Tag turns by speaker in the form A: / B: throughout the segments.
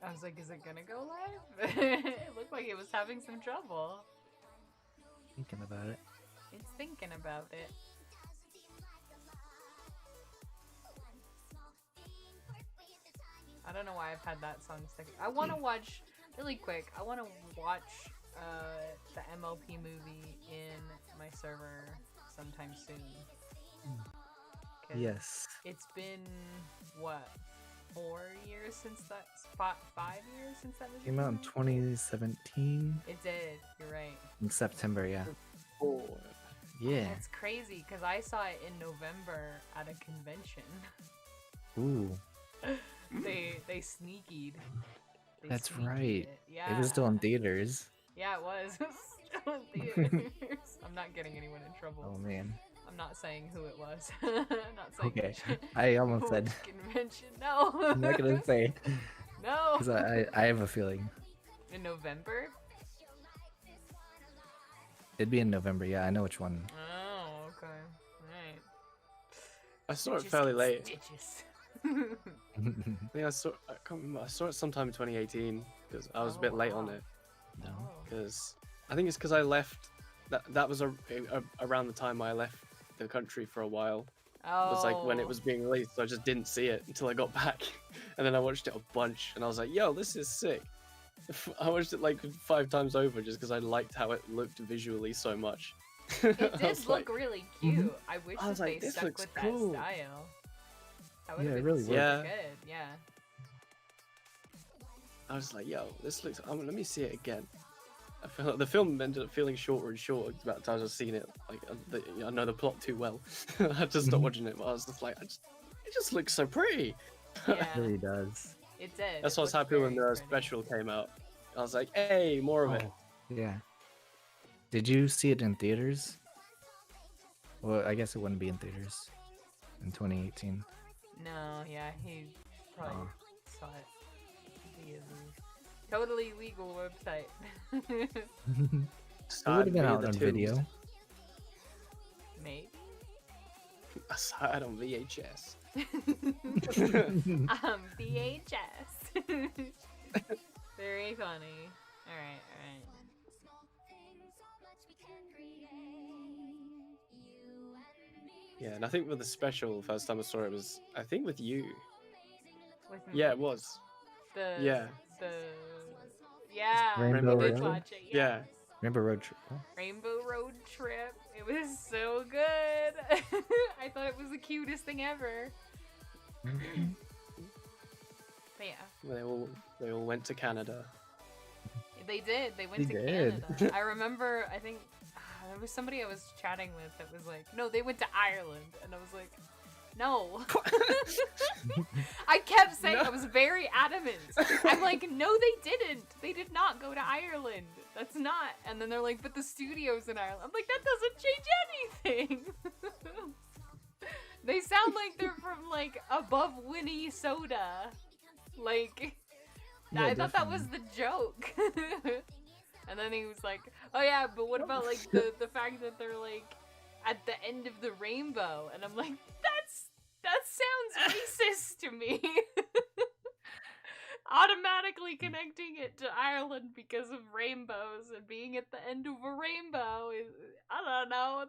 A: I was like, is it gonna go live? It looked like it was having some trouble.
B: Thinking about it.
A: It's thinking about it. I don't know why I've had that song stuck. I want to watch, really quick, I want to watch the MLP movie in my server sometime soon. 'Cause
B: Yes.
A: It's been, what, 4 years since that, 5 years since that movie
B: Came out in 2017.
A: It did, you're right.
B: In September, yeah.
C: Oh,
B: Yeah.
A: It's crazy, because I saw it in November at a convention.
B: Ooh.
A: They sneakied. They
B: That's
A: sneakied
B: right.
A: It. Yeah.
B: It was still in theaters.
A: Yeah, it was. It was still in theaters. I'm not getting anyone in trouble.
B: Oh man.
A: I'm not saying who it was. I'm not saying
B: Okay.
A: which,
B: I almost
A: which
B: said.
A: convention. No.
B: I'm not gonna say.
A: No.
B: Because I have a feeling.
A: In November?
B: It'd be in November, yeah. I know which one.
A: Oh, okay. Alright.
C: I saw it
A: Stitches
C: fairly
A: get
C: late.
A: stitches.
C: I think I can't remember. I saw it sometime in 2018 because I was a bit late on
A: wow.
C: it.
B: No.
C: Because I think it's because I left. That was around the time I left the country for a while.
A: Oh.
C: It was like when it was being released, so I just didn't see it until I got back, and then I watched it a bunch, and I was like, "Yo, this is sick." I watched it like 5 times over just because I liked how it looked visually so much.
A: It
C: I
A: did
C: was
A: look
C: like,
A: really cute. I wish
C: I was
A: that
C: like,
A: they
C: this
A: stuck
C: looks
A: with
C: cool.
A: that style. That would
B: Yeah,
A: have
B: it
A: been
B: really
A: super
B: would.
C: Yeah.
A: good. Yeah.
C: I was like, "Yo, this looks." Let me see it again. I feel like the film ended up feeling shorter and shorter about the times I've seen it. Like I know the plot too well. I had to stop watching it, but I was just like, it just looks so pretty.
A: Yeah.
B: It really does.
A: It did.
C: That's
A: It
C: why I was
A: looked
C: happy when
A: very
C: the
A: pretty.
C: special came out. I was like, hey, more of it.
B: Oh, yeah. Did you see it in theaters? Well, I guess it wouldn't be in theaters in 2018.
A: No, yeah, he probably
B: Oh.
A: saw it via the totally legal website.
B: It would have been out on video.
A: Maybe.
C: I saw it on VHS.
A: VHS. Very funny. Alright, alright.
C: Yeah, and I think with the special, the first time I saw it was, I think with you.
A: With me.
C: Yeah, it was.
A: The
C: Yeah.
A: Yeah,
B: Rainbow
A: we did
B: Road?
A: watch it.
C: Yeah.
B: Remember Road Trip? Oh.
A: Rainbow Road Trip. It was so good. I thought it was the cutest thing ever. But yeah,
C: They all went to Canada.
A: they did. They went
B: They
A: to
B: did.
A: Canada. I remember. I think there was somebody I was chatting with that was like, "No, they went to Ireland," and I was like, "No." I kept saying,
C: No.
A: I was very adamant. I'm like, "No, they didn't. They did not go to Ireland. That's not." And then they're like, "But the studio's in Ireland." I'm like, "That doesn't change anything." They sound like they're from like above Winnie Soda. Like,
B: Yeah,
A: I thought that was the joke. And then he was like, "Oh yeah, but what about like the fact that they're like at the end of the rainbow?" And I'm like, that sounds racist to me. Automatically connecting it to Ireland because of rainbows and being at the end of a rainbow is, I don't know,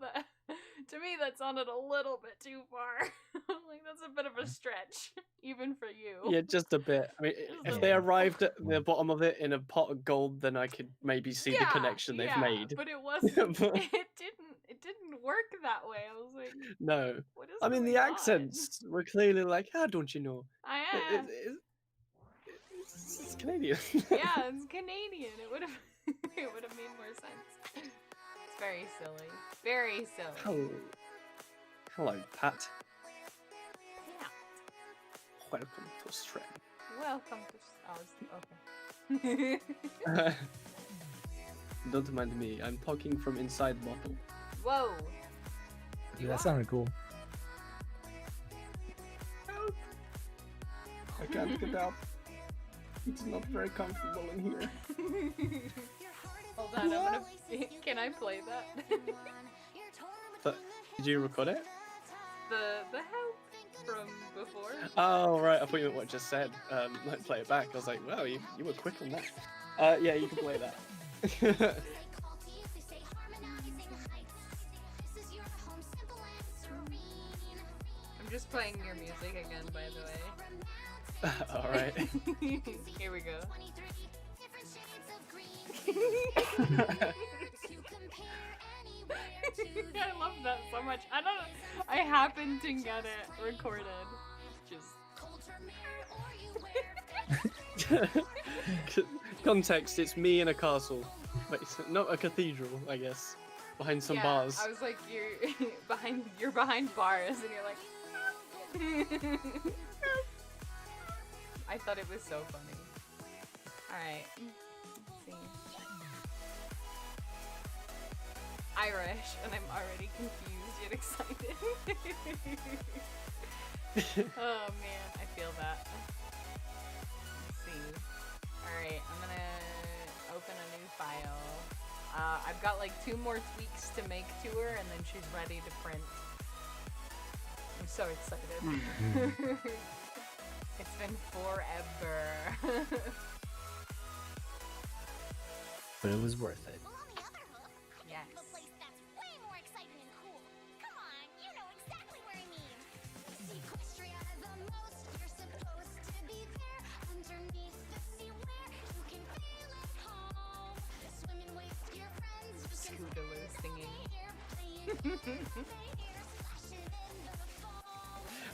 A: to me that sounded a little bit too far. Like, that's a bit of a stretch, even for you.
C: Yeah, just a bit. I mean,
A: Just
C: if
A: a
C: they
A: bit.
C: arrived at the bottom of it in a pot of gold, then I could maybe see the connection they've made.
A: But it wasn't.
C: But-
A: It didn't work that way. I was like,
C: No.
A: what is
C: I mean, the
A: going on?
C: accents were clearly like, how don't you know?
A: I
C: It-
A: am.
C: it's Canadian.
A: Yeah, it's Canadian. It would have made more sense. It's very silly. Very silly.
C: Hello, Pat.
A: Yeah.
C: Welcome to Australia.
A: Welcome to. Oh, okay.
C: Don't mind me. I'm talking from inside the bottle.
A: Whoa.
B: Yeah, that sounded cool.
C: Help! I can't get out. It's not very comfortable in here.
A: Hold on, I'm gonna. Can I play that?
C: But did you record it?
A: the help from before.
C: Oh right, I thought you meant what I just said. Like play it back. I was like, wow, you were quick on that. Yeah, you can play that.
A: I'm just playing your music again, by the way.
C: All right.
A: Here we go. I love that so much. I happen to get it recorded. Just.
C: Context: it's me in a castle, but it's not a cathedral, I guess. Behind some
A: Yeah,
C: bars.
A: I was like, you're behind bars, and you're like. I thought it was so funny. Alright. Let's see. Irish, and I'm already confused yet excited. Oh man, I feel that. Let's see. Alright, I'm gonna open a new file. I've got like 2 more tweaks to make to her, and then she's ready to print. I'm so excited. It's been forever.
B: But it was worth it.
A: Yes.
D: A place that's way more exciting and cool. Come on, you know exactly where I mean. Sequestriana the most, you're supposed to be there. Underneath the sea where you can feel at home. Swimming with your friends, you can
A: Scootaloo singing.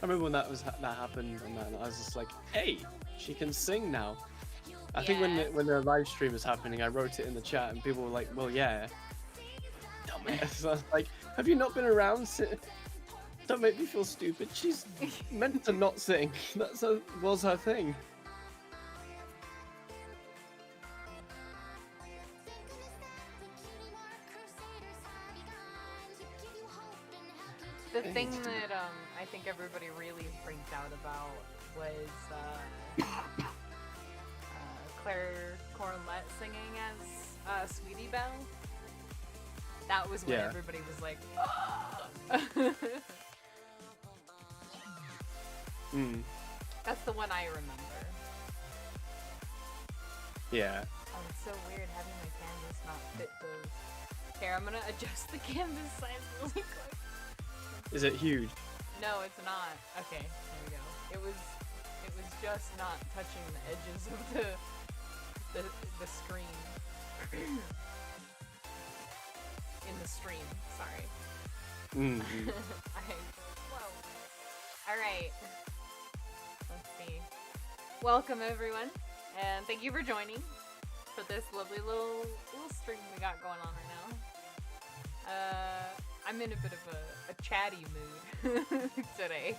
C: I remember when that happened, and then I was just like, "Hey, she can sing now." I think
A: Yeah.
C: when the live stream was happening, I wrote it in the chat, and people were like, "Well, yeah." Dumbass. I was like, "Have you not been around? Don't make me feel stupid. She's meant to not sing. Was her thing."
A: The thing that I think everybody really freaked out about was Claire Cornlett singing as Sweetie Belle. That was when
C: Yeah.
A: everybody was like,
C: Hmm.
A: that's the one I remember.
C: Yeah.
A: Oh, it's so weird having my canvas not fit the... Here, I'm gonna adjust the canvas size really quick.
C: Is it huge?
A: No, it's not. Okay, there we go. It was just not touching the edges of the screen. In the stream, sorry.
C: Mm.
A: Whoa. Alright. Let's see. Welcome everyone, and thank you for joining for this lovely little stream we got going on right now. I'm in a bit of a chatty mood today.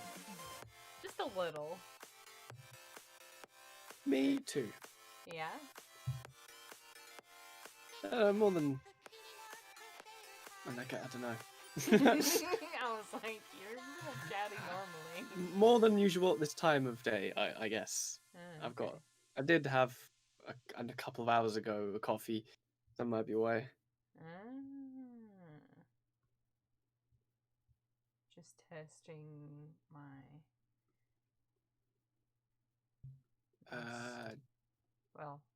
A: Just a little.
C: Me too.
A: Yeah?
C: More than. I don't know.
A: I was like, you're a little chatty normally.
C: More than usual at this time of day, I guess.
A: Okay.
C: I did have a couple of hours ago a coffee. That might be why.
A: Just testing my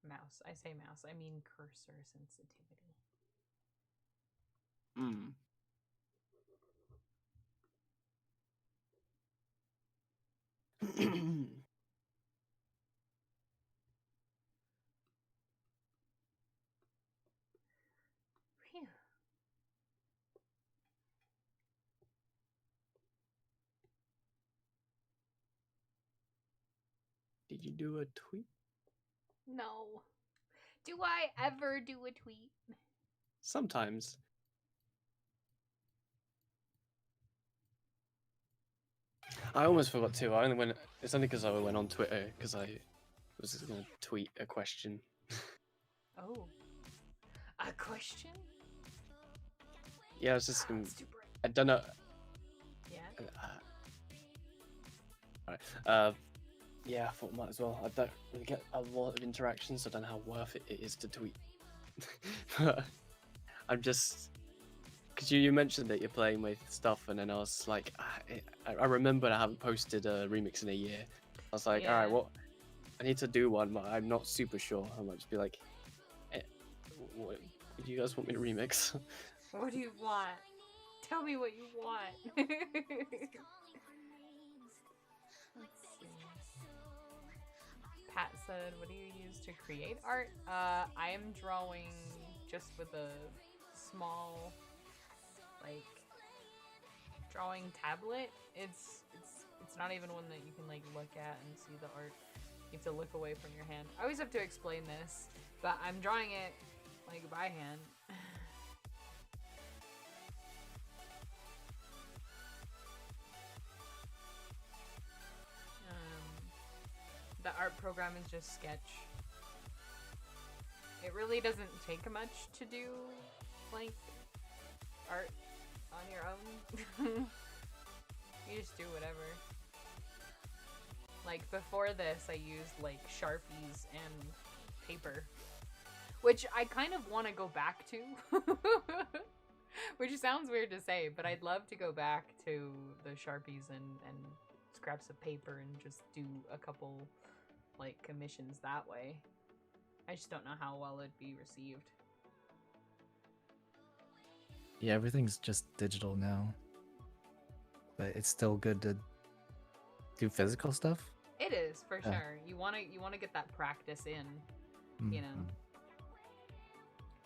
A: mouse. I say mouse, I mean cursor sensitivity.
C: Mm.
A: Phew.
C: Did you do a tweet?
A: No. Do I ever do a tweet?
C: Sometimes. I almost forgot to. It's only because I went on Twitter because I was going to tweet a question.
A: Oh. A question?
C: Yeah, I was just going.
A: It's too bright.
C: I don't know.
A: Yeah?
C: Alright. Yeah, I thought I might as well. I don't really get a lot of interactions, so I don't know how worth it is to tweet. But I'm just because you mentioned that you're playing with stuff, and then I was like, I remembered I haven't posted a remix in a year. I was like, all
A: Yeah.
C: right, what? I need to do one, but I'm not super sure. I might just be like, what do you guys want me to remix?
A: What do you want? Tell me what you want. Let's see. Pat said, what do you use to create art? I am drawing just with a small, like, drawing tablet. It's not even one that you can, like, look at and see the art. You have to look away from your hand. I always have to explain this, but I'm drawing it, like, by hand. The art program is just Sketch. It really doesn't take much to do, like, art on your own. You just do whatever. Like, before this, I used, like, Sharpies and paper. Which I kind of want to go back to. Which sounds weird to say, but I'd love to go back to the Sharpies and scraps of paper and just do a couple, like, commissions that way. I just don't know how well it'd be received.
B: Yeah, everything's just digital now. But it's still good to do physical stuff.
A: It is, for
B: Yeah.
A: sure. You wanna get that practice in, you know.
B: Mhm.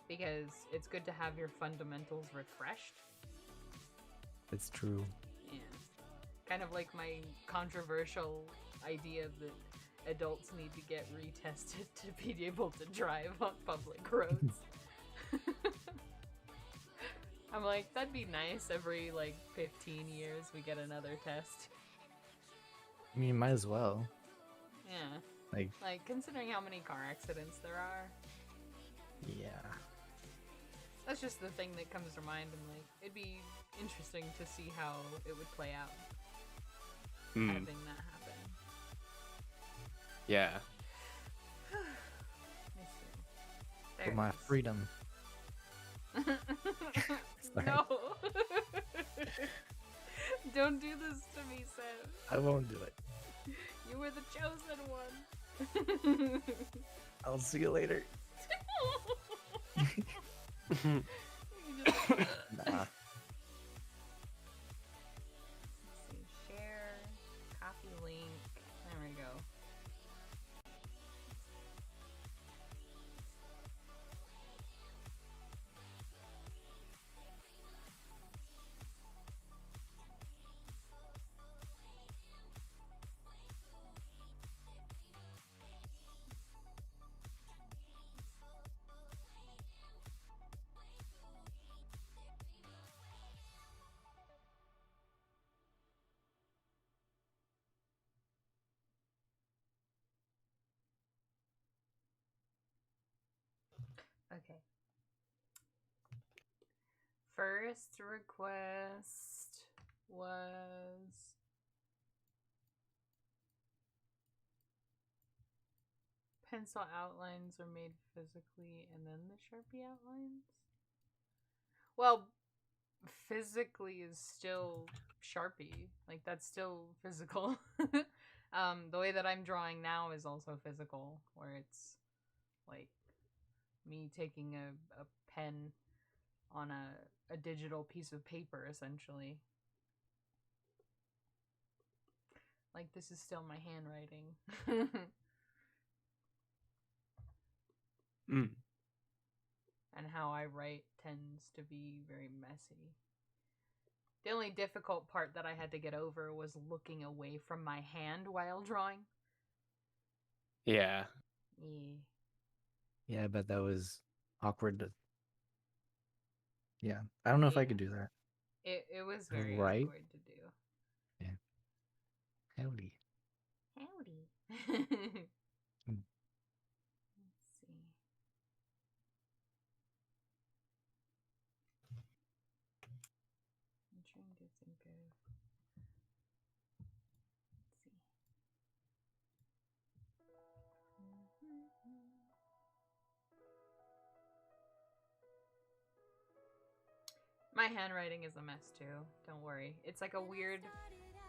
A: Because it's good to have your fundamentals refreshed.
B: It's true.
A: Yeah. Kind of like my controversial idea that adults need to get retested to be able to drive on public roads. I'm like, that'd be nice. Every, like, 15 years we get another test.
B: I mean, you might as well.
A: Yeah.
B: Like,
A: Considering how many car accidents there are.
B: yeah.
A: That's just the thing that comes to mind. And, like, it'd be interesting to see how it would play out. Having that happen.
C: Yeah.
A: Let me see. There
B: For
A: it
B: my
A: is.
B: freedom. Sorry.
A: No. Don't do this to me, Sam.
B: I won't do it.
A: You were the chosen one.
B: I'll see you later.
A: You just-
B: Nah.
A: Let's see. Share. Copy link. There we go. Okay. First request was pencil outlines are made physically and then the Sharpie outlines? Well, physically is still Sharpie. Like, that's still physical. The way that I'm drawing now is also physical, where it's like me taking a pen on a digital piece of paper, essentially. Like, this is still my handwriting.
C: Mm.
A: And how I write tends to be very messy. The only difficult part that I had to get over was looking away from my hand while drawing.
C: Yeah.
A: Yeah.
B: Yeah, I bet that was awkward. Yeah, I don't know if I
A: Yeah.
B: could do that.
A: It was very
B: Right?
A: awkward to do.
B: Howdy.
A: Howdy.
B: Hmm.
A: Let's see. I'm trying to think of. Let's see. My handwriting is a mess too. Don't worry. It's like a weird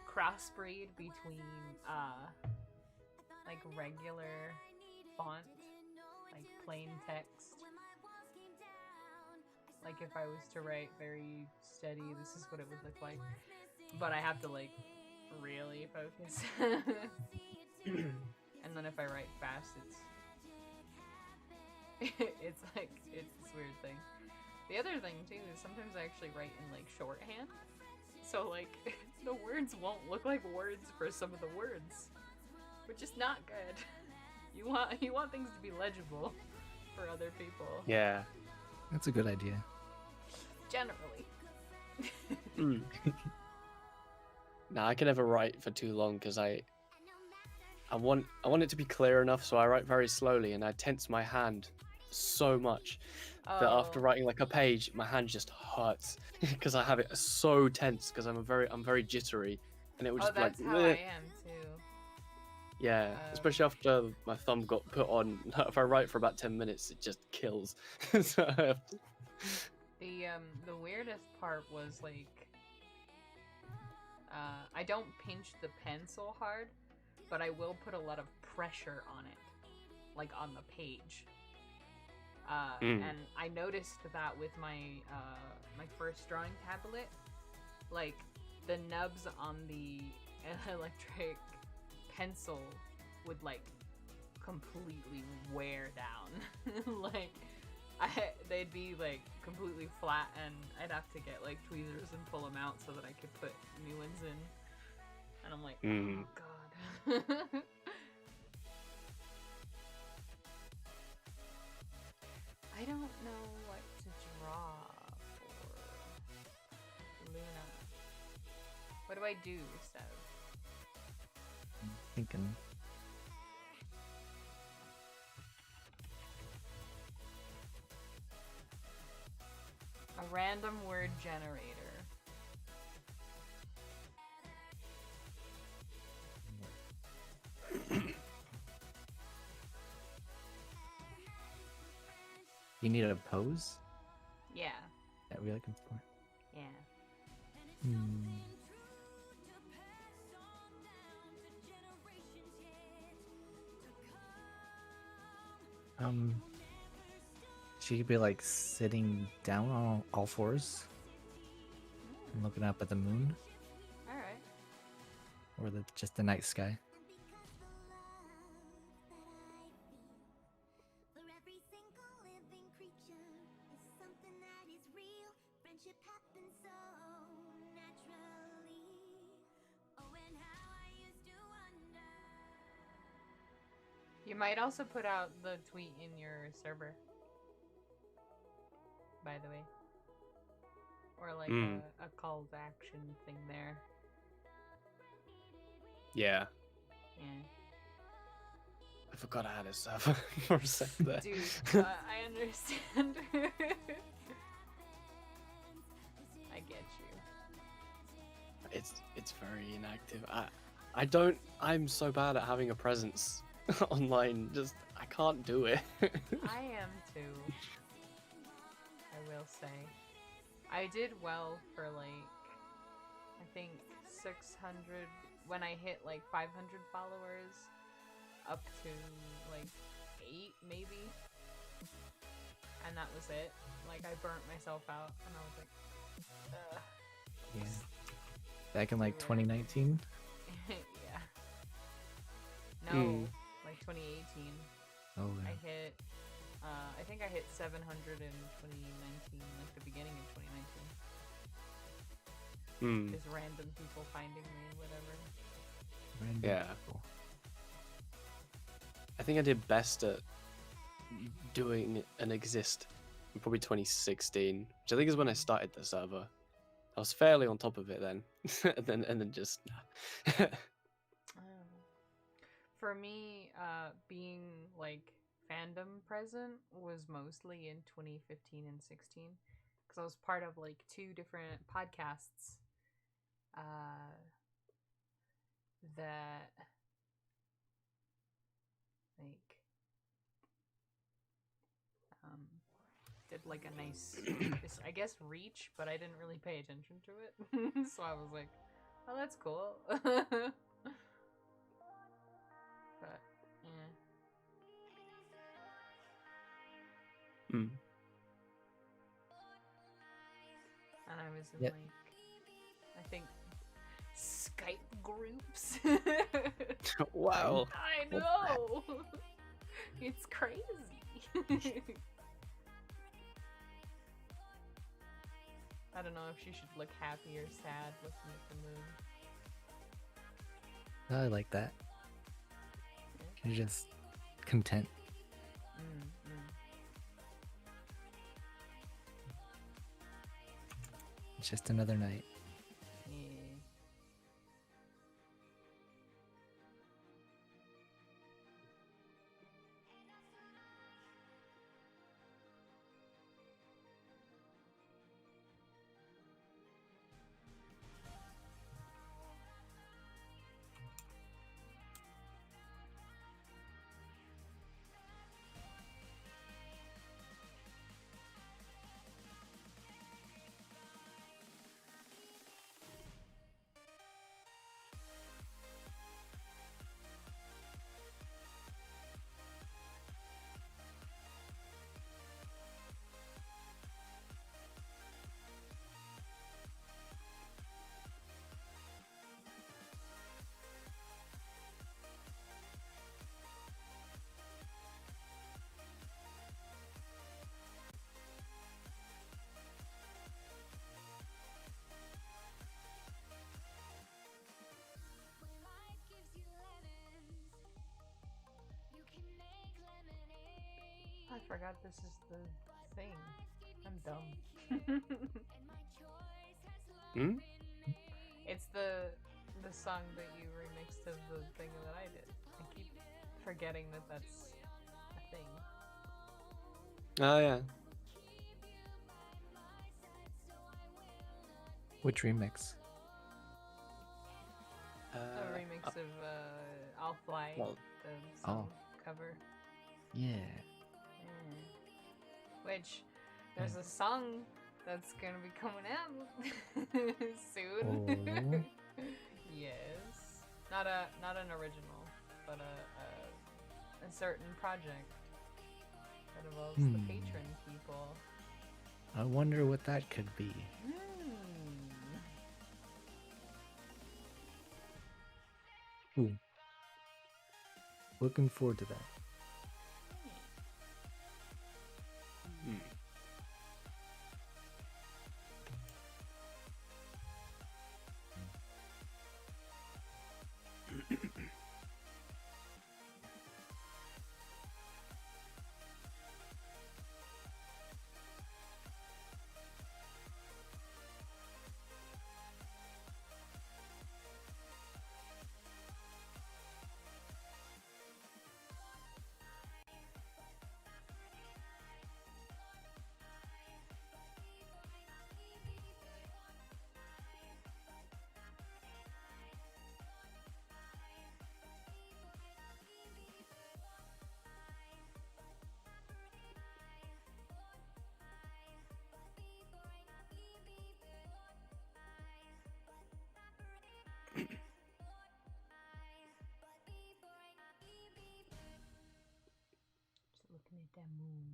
A: crossbreed between like regular font, like plain text. Like if I was to write very steady, this is what it would look like. But I have to like really focus. And then if I write fast, it's like it's this weird thing. The other thing too is sometimes I actually write in like shorthand, so like the words won't look like words for some of the words, which is not good. You want things to be legible for other people.
C: Yeah.
B: That's a good idea.
A: Generally.
C: No, I can never write for too long because I want it to be clear enough, so I write very slowly and I tense my hand so much that after writing like a page, my hand just hurts because I have it so tense because I'm very jittery, and it would just be like,
A: that's how I am too.
C: yeah, especially after my thumb got put on. If I write for about 10 minutes, it just kills. So I have to...
A: The weirdest part was like I don't pinch the pencil hard, but I will put a lot of pressure on it, like on the page. And I noticed that with my my first drawing tablet, like the nubs on the electric pencil would like completely wear down. Like they'd be like completely flat, and I'd have to get like tweezers and pull them out so that I could put new ones in. And I'm like, oh god. I don't know what to draw for Luna. What do I do, Sev?
B: I'm thinking.
A: A random word generator.
B: You need a pose
A: Yeah.
B: that we're looking for.
A: Yeah.
B: She could be like sitting down on all fours and looking up at the moon
A: Alright.
B: or just the night sky.
D: For every single living creature is something that is real. Friendship happens so naturally. Oh, and how I used to wonder.
A: You might also put out the tweet in your server, by the way. Or like a call to action thing there.
C: Yeah.
A: Yeah.
C: I forgot I had a server for a sec there.
A: Dude, I understand. I get you.
C: It's very inactive. I'm so bad at having a presence online. Just I can't do it.
A: I am too. I will say. I did well for like, I think 600, when I hit like 500 followers, up to like 8 maybe. And that was it. Like I burnt myself out and I was like, ugh.
B: Yeah. Back in like 2019.
A: Yeah. No, like 2018.
B: Oh,
A: I hit, I think I hit 700 in 2019, like the beginning of 2019. Just random people finding me, whatever.
B: random
C: Yeah.
B: people.
C: I think I did best at doing an exist in probably 2016, which I think is when I started the server. I was fairly on top of it then, and then just.
A: For me, being like fandom present was mostly in 2015 and 16, because I was part of like 2 different podcasts that like did like a nice, I guess, reach, but I didn't really pay attention to it. So I was like, oh, that's cool. But, yeah.
C: Mm.
A: And I was in
B: Yep.
A: like, I think, Skype groups.
C: Wow.
A: I know! It's crazy. I don't know if she should look happy or sad looking at the moon.
B: I like that. You're just content. It's just another night.
A: Yeah.
D: When life gives you lemons, you can make lemonade.
A: I forgot this is the thing. I'm dumb.
D: And my choice has long
C: Hmm?
D: been made.
A: It's the song that you remixed of the thing that I did. I keep forgetting that that's a thing.
C: Oh yeah.
B: Which remix?
A: A remix of I'll Fly,
C: well,
A: the song cover.
B: Yeah.
A: Yeah. Which, there's a song that's gonna be coming out soon. Yes. Not an original, but a certain project that involves the patron people.
B: I wonder what that could be. Ooh. Looking forward to that.
C: Hmm.
A: Just looking at that moon.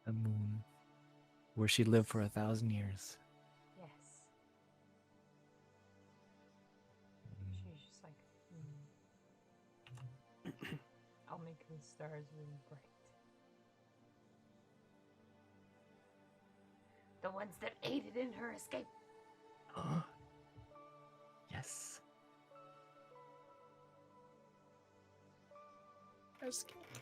B: The moon. Where she lived for 1,000 years.
A: Yes. She's just like, I'll make the stars really bright. The ones that aided in her escape.
B: Yes.
A: She escaped.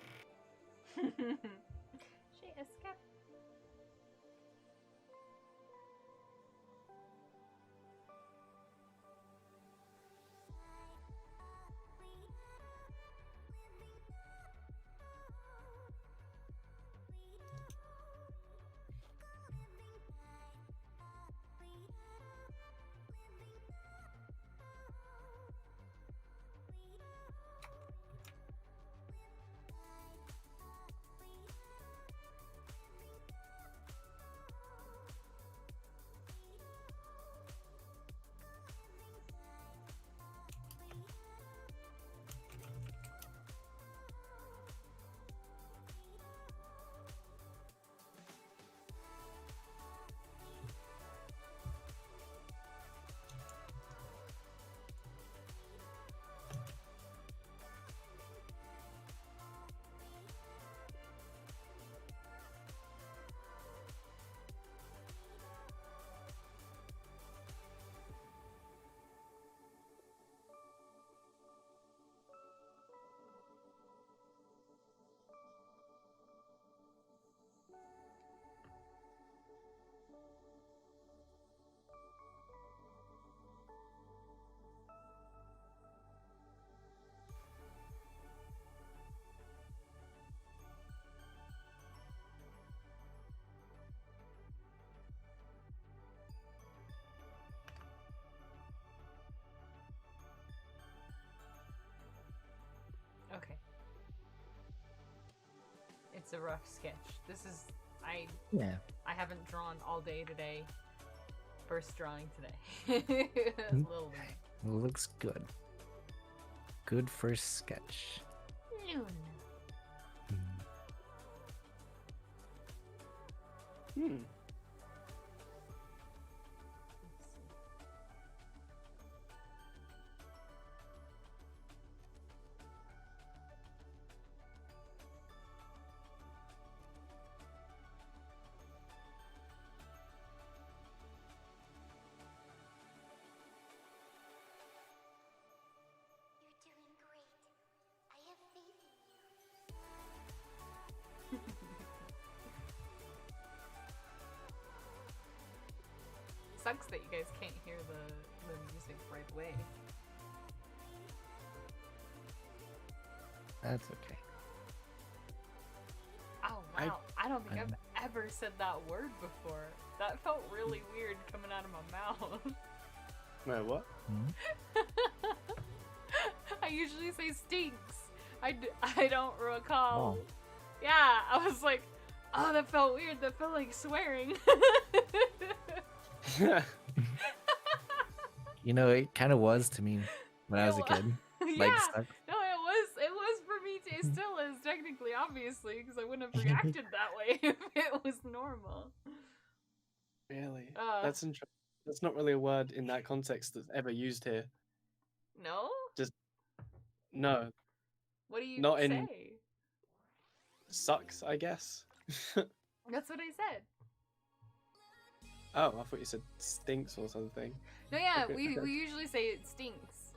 A: It's a rough sketch. This is
B: Yeah.
A: I haven't drawn all day today. First drawing today. A little bit.
B: Looks good. Good first sketch.
A: Noon.
C: Hmm.
D: You're doing great. I have faith in you.
A: Sucks that you guys can't hear the music right away.
B: That's okay.
A: Oh wow, I don't think I've ever said that word before. That felt really weird coming out of my mouth.
C: Wait, what?
A: I usually say stinks. I don't recall.
B: Oh.
A: Yeah, I was like, oh, that felt weird. That felt like swearing.
B: You know, it kind of was to me when I was a
A: It
B: kid.
A: yeah,
B: Like, sucks.
A: no, it was for me too. It still is technically, obviously, because I wouldn't have reacted that way if it was normal.
C: Really? That's interesting. That's not really a word in that context that's ever used here.
A: No?
C: No,
A: What do you
C: Not
A: say?
C: in- sucks, I guess.
A: That's what I said.
C: Oh, I thought you said stinks or something.
A: No, yeah,
C: Okay,
A: we
C: okay.
A: usually say it stinks.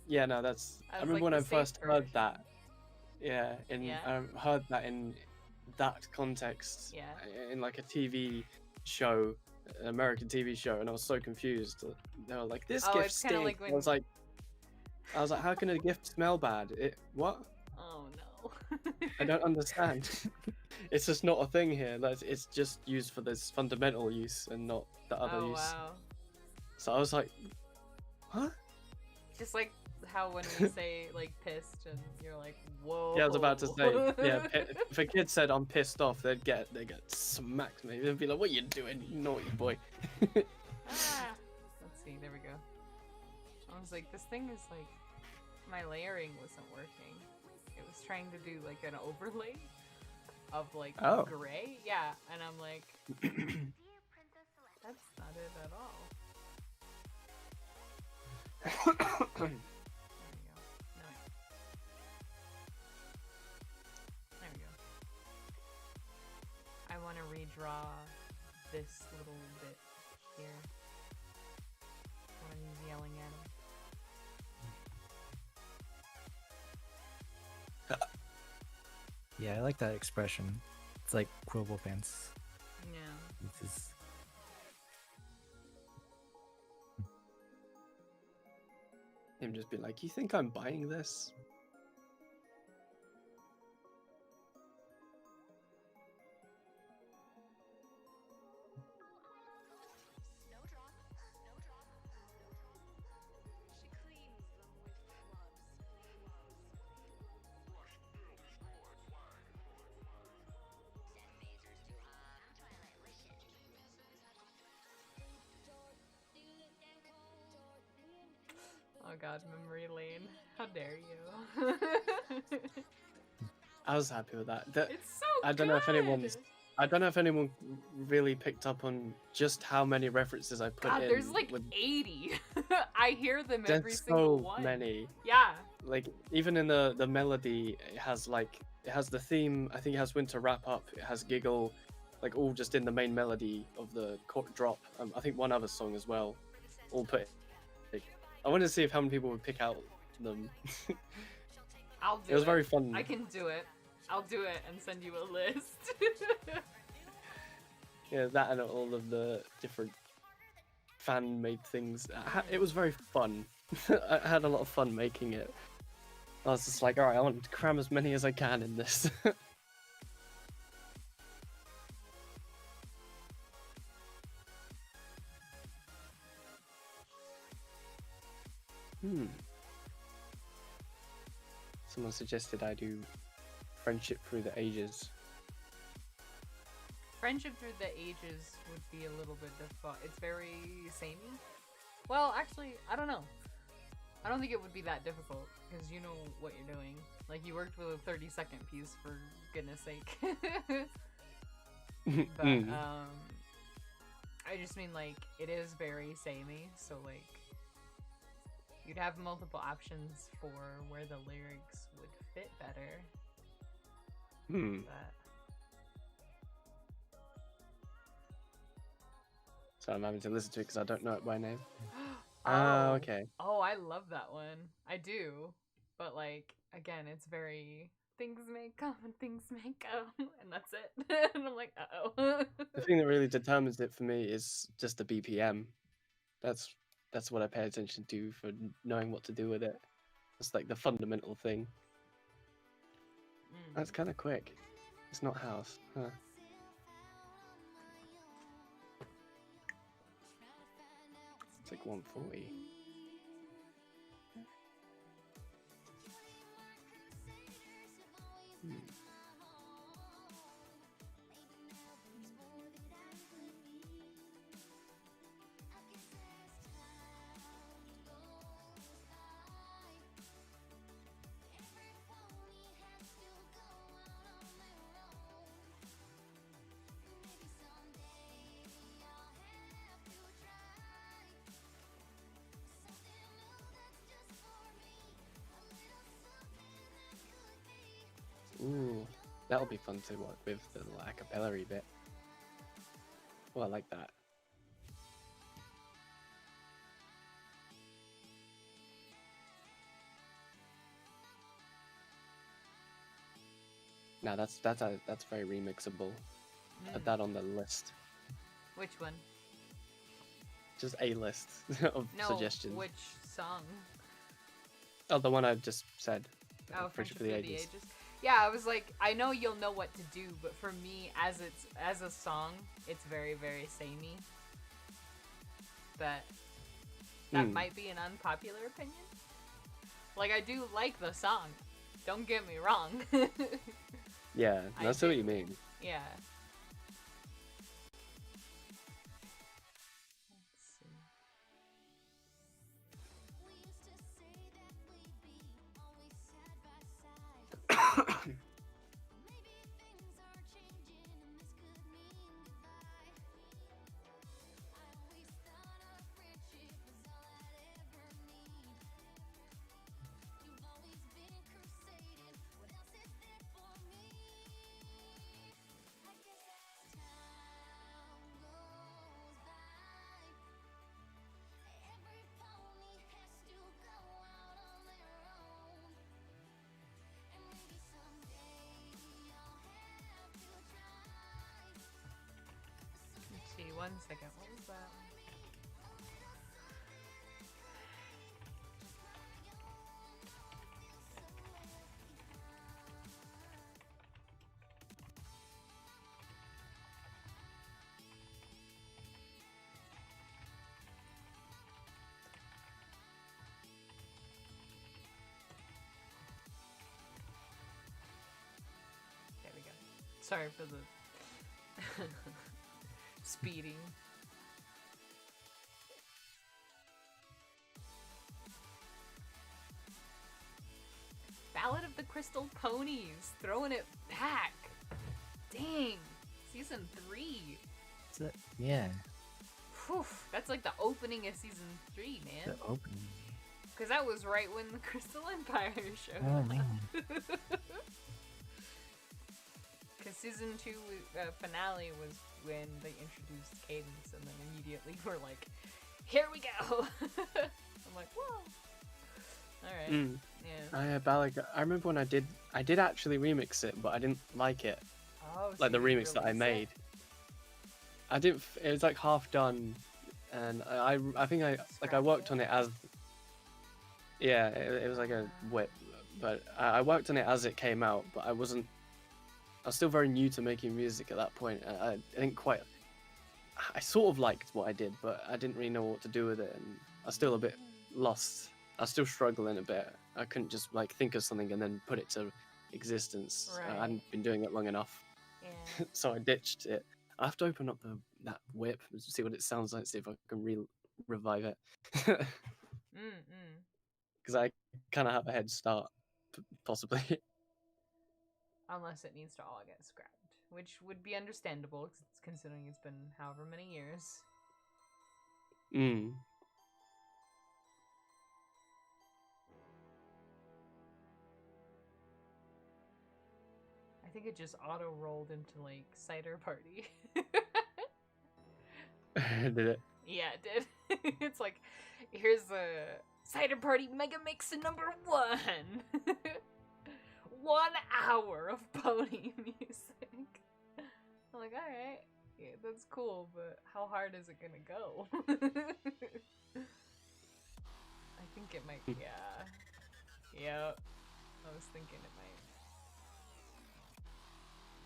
C: Yeah, no, that's. I
A: As,
C: remember
A: like,
C: when
A: the
C: I
A: safe
C: first heard
A: version.
C: that. Yeah,
A: Yeah.
C: I heard that in that context.
A: Yeah.
C: In like a TV show, an American TV show, and I was so confused. They were like, "This
A: Oh,
C: gift
A: it's kinda
C: stinks."
A: like
C: I
A: when-
C: was like, "How can a gift smell bad? It what?
A: Oh no.
C: I don't understand." It's just not a thing here. It's just used for this fundamental use and not the other
A: Oh
C: use.
A: wow.
C: So I was like, "Huh?"
A: Just like how when we say like pissed and you're like, whoa.
C: Yeah, I was about to say, yeah. If a kid said I'm pissed off, they'd get smacked. Maybe they'd be like, "What are you doing, you naughty boy?"
A: Ah. Let's see, there we go. I was like, this thing is like, my layering wasn't working. It was trying to do like an overlay of like
C: Oh.
A: gray. Yeah, and I'm like,
D: Dear Princess Celeste,
A: that's not it at all. There we go. No. There we go. I want to redraw this little bit here when he's yelling at him.
B: Yeah, I like that expression. It's like Quibble Pants.
A: Yeah.
B: This is
C: Him just be like, "You think I'm buying this?"
D: Snowdrop, Snowdrop, Snowdrop. She cleans them with
A: Oh god, memory lane. How dare you?
C: I was happy with that.
A: It's so
C: I don't know if anyone's-
A: good.
C: I don't know if anyone really picked up on just how many references I put
A: God,
C: in.
A: there's like
C: with-
A: 80. I hear them every
C: there's
A: single
C: so
A: one.
C: many.
A: Yeah.
C: Like even in the melody, it has the theme. I think it has Winter Wrap Up. It has Giggle, like all just in the main melody of the drop. I think one other song as well. All put. I wanted to see if how many people would pick out them.
A: I'll do it.
C: It was very fun.
A: I can do it. I'll do it and send you a list.
C: Yeah, that and all of the different fan-made things. It was very fun. I had a lot of fun making it. I was just like, alright, I want to cram as many as I can in this. Someone suggested I do friendship through the ages.
A: Friendship through the ages would be a little bit difficult. It's very samey. Well, actually, I don't know. I don't think it would be that difficult because you know what you're doing. Like, you worked with a 30-second piece, for goodness sake. But I just mean, like, it is very samey, so like you'd have multiple options for where the lyrics would fit better. But
C: So I'm having to listen to it because I don't know it by name.
A: oh,
C: Okay.
A: oh, I love that one. I do, but like again, it's very things may come and things may go, and that's it. And I'm like, uh-oh.
C: The thing that really determines it for me is just the BPM. That's what I pay attention to for knowing what to do with it. It's like the fundamental thing.
A: Mm.
C: That's kind of quick. It's not house, huh? It's like 140. Ooh, that'll be fun to work with, the acapella-y bit. Oh, I like that. Now that's very remixable. Put that on the list.
A: Which one?
C: Just a list of
A: No,
C: suggestions.
A: which song?
C: Oh, the one I just said.
A: Oh,
C: Friendship
A: Friendship Through the Ages. Yeah, I was like, I know you'll know what to do, but for me, as a song, it's very, very samey. But that might be an unpopular opinion. Like, I do like the song. Don't get me wrong.
C: Yeah,
A: I
C: that's
A: do.
C: what you mean.
A: Yeah. Let's see. Let's see, 1 second. What was that? There we go. Sorry for the speeding. Ballad of the Crystal Ponies, throwing it back. Dang, season 3.
B: Yeah,
A: Whew, that's like the opening of season 3, man.
B: the opening.
A: Because that was right when the Crystal Empire showed
B: Oh
A: up.
B: man.
A: Because season 2 finale was when they introduced Cadence, and then immediately we're like, here we go. I'm like, whoa. All right. Yeah.
C: I remember when I did actually remix it, but I didn't like it.
A: Oh, so
C: Like the
A: you
C: remix that I
A: released
C: made.
A: it?
C: I didn't. It was like half done, and I think I worked on it as. Yeah, it was like a whip, but I worked on it as it came out. But I was still very new to making music at that point. And I didn't quite. I sort of liked what I did, but I didn't really know what to do with it, and I was still a bit lost. I was still struggling a bit. I couldn't just like think of something and then put it to existence. I
A: Right.
C: hadn't been doing it long enough,
A: Yeah.
C: so I ditched it. I have to open up that whip and see what it sounds like, see if I can revive it.
A: Mm-mm.
C: Because I kind of have a head start, possibly.
A: Unless it needs to all get scrapped, which would be understandable considering it's been however many years.
C: Mm.
A: I think it just auto rolled into like Cider Party.
C: Did it?
A: Yeah, it did. It's like, here's a Cider Party Mega Mix number 1. 1 hour of pony music. I'm like, alright, yeah, that's cool, but how hard is it gonna go? I think it might, yeah. Yep. I was thinking it might.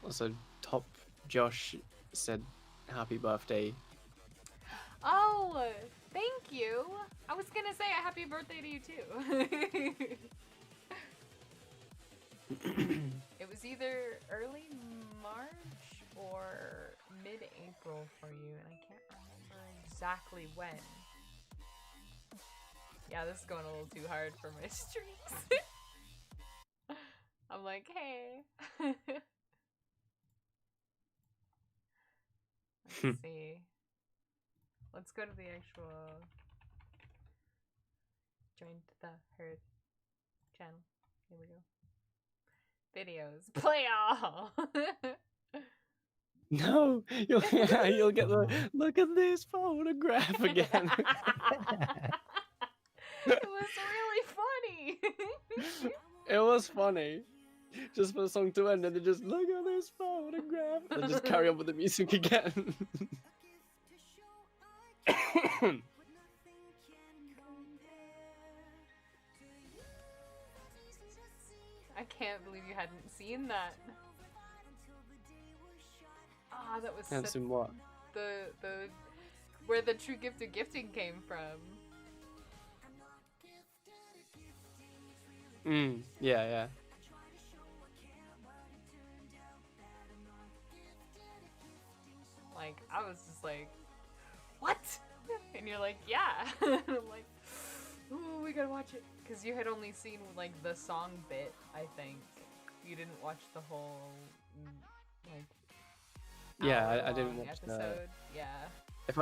C: Also, Top Josh said happy birthday.
A: Oh, thank you. I was gonna say a happy birthday to you too. It was either early March or mid-April for you, and I can't remember exactly when. Yeah, this is going a little too hard for my streaks. I'm like, hey. Let's see. Let's go to the actual join the herd channel. Here we go. Videos. Play all.
C: No, you'll get the look at this photograph again.
A: It was really funny.
C: It was funny. Just for the song to end and then just look at this photograph and just carry on with the music again.
A: I can't believe you hadn't seen that. Ah, that was
C: And
A: such
C: some what?
A: the where the true gift of gifting came from.
C: Yeah.
A: Like, I was just like, what? And you're like, yeah. And I'm like, ooh, we gotta watch it. Because you had only seen, like, the song bit, I think. You didn't watch the whole, like,
C: Yeah, I
A: hour-long
C: didn't watch
A: episode. Yeah.
C: if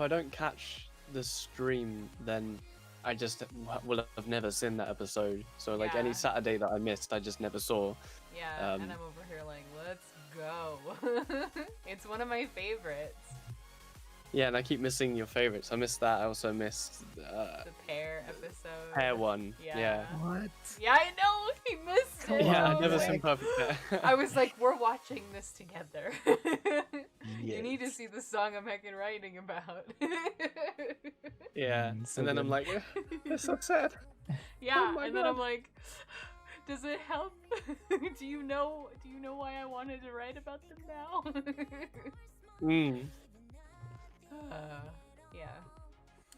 C: I don't catch the stream, then I just will have never seen that episode. So like any
A: Yeah.
C: Saturday that I missed, I just never saw.
A: Yeah, and I'm over here like, let's go. It's one of my favorites.
C: Yeah, and I keep missing your favorites. I missed that. I also missed
A: The pear episode.
C: Hair one. Yeah.
B: What?
A: Yeah, I know. He missed it.
C: Yeah,
A: I
C: I've
A: was
C: never
A: like-
C: seen Perfect Hair.
A: I was like, we're watching this together. You need to
B: Yes.
A: see the song I'm heckin' writing about.
C: Yeah,
B: So
C: and then I'm
B: good.
C: like, it's so sad.
A: Yeah,
C: my
A: and then
C: God.
A: I'm like, does it help? Do you know why I wanted to write about them now? Yeah.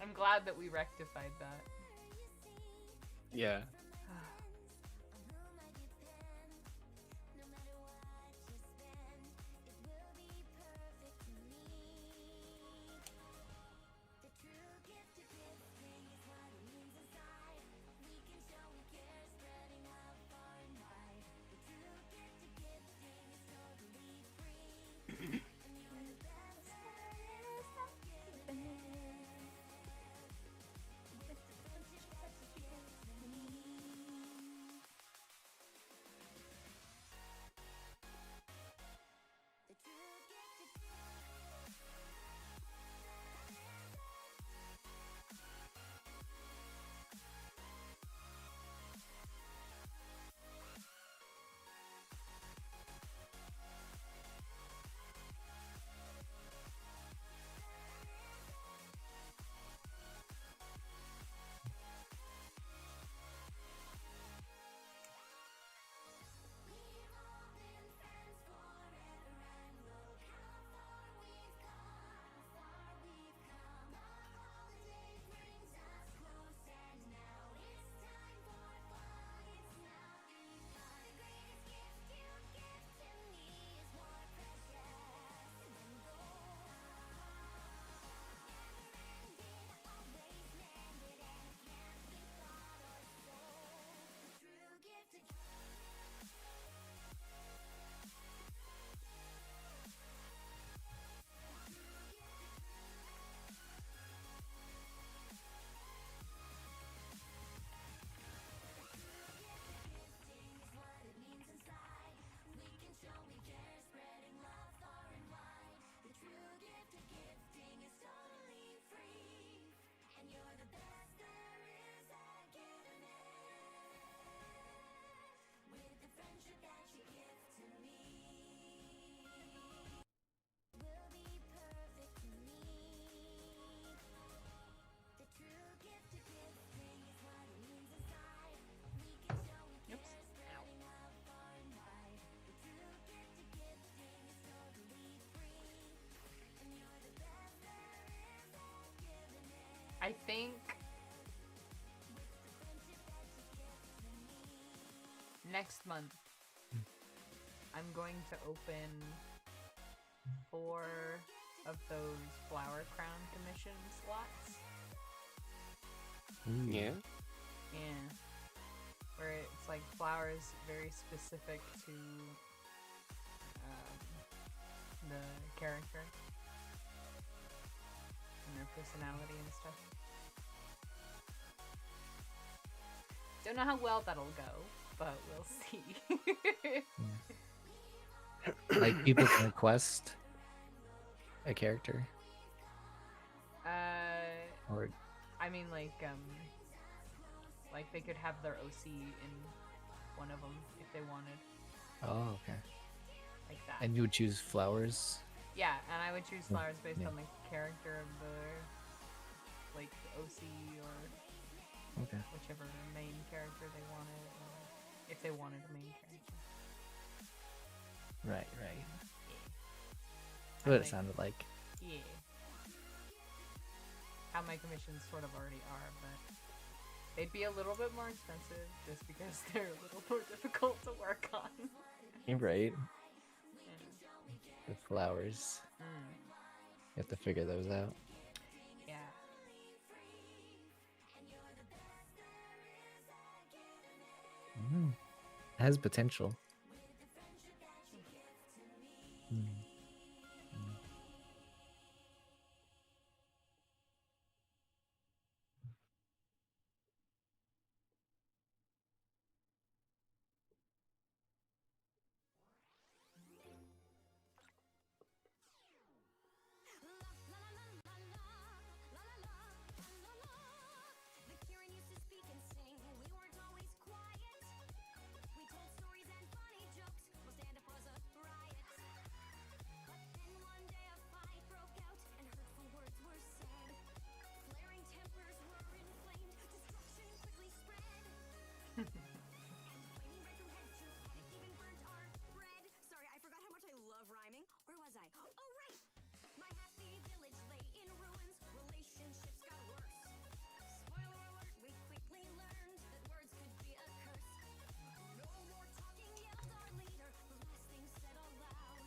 A: I'm glad that we rectified that.
C: Yeah.
A: I think next month I'm going to open 4 of those flower crown commission slots.
B: Ooh.
C: Yeah.
A: Yeah. Where it's like flowers very specific to the character and their personality and stuff. Don't know how well that'll go, but we'll see.
B: Like people can request a character, or
A: I mean, like they could have their OC in one of them if they wanted,
B: oh, okay.
A: like that.
B: And you would choose flowers.
A: Yeah, and I would choose flowers based
B: Yeah.
A: on the character of the, like, OC or
B: Okay.
A: whichever main character they wanted, or if they wanted a main character.
B: Right.
A: Yeah.
B: That's what it
A: Like-
B: sounded like.
A: Yeah. How my commissions sort of already are, but they'd be a little bit more expensive just because they're a little more difficult to work on.
B: You're right.
A: Yeah.
B: The flowers.
A: Mm,
B: You have to figure those out.
A: yeah.
B: It has potential. Mm.
D: The Kieran used to speak and sing. We weren't always quiet. We told stories and funny jokes. We'll stand up was a riot. But then one day a fight broke out and hurtful words were said. Flaring tempers were inflamed. Destruction quickly spread. And flaming red from head to foot, it even burnt our bread. Sorry, I forgot how much I love rhyming. Where was I? Oh, right! My happy village lay in ruins. Relationships got worse. Spoiler alert, we quickly learned that words could be a curse. No more talking, yelled our leader. The last thing said aloud.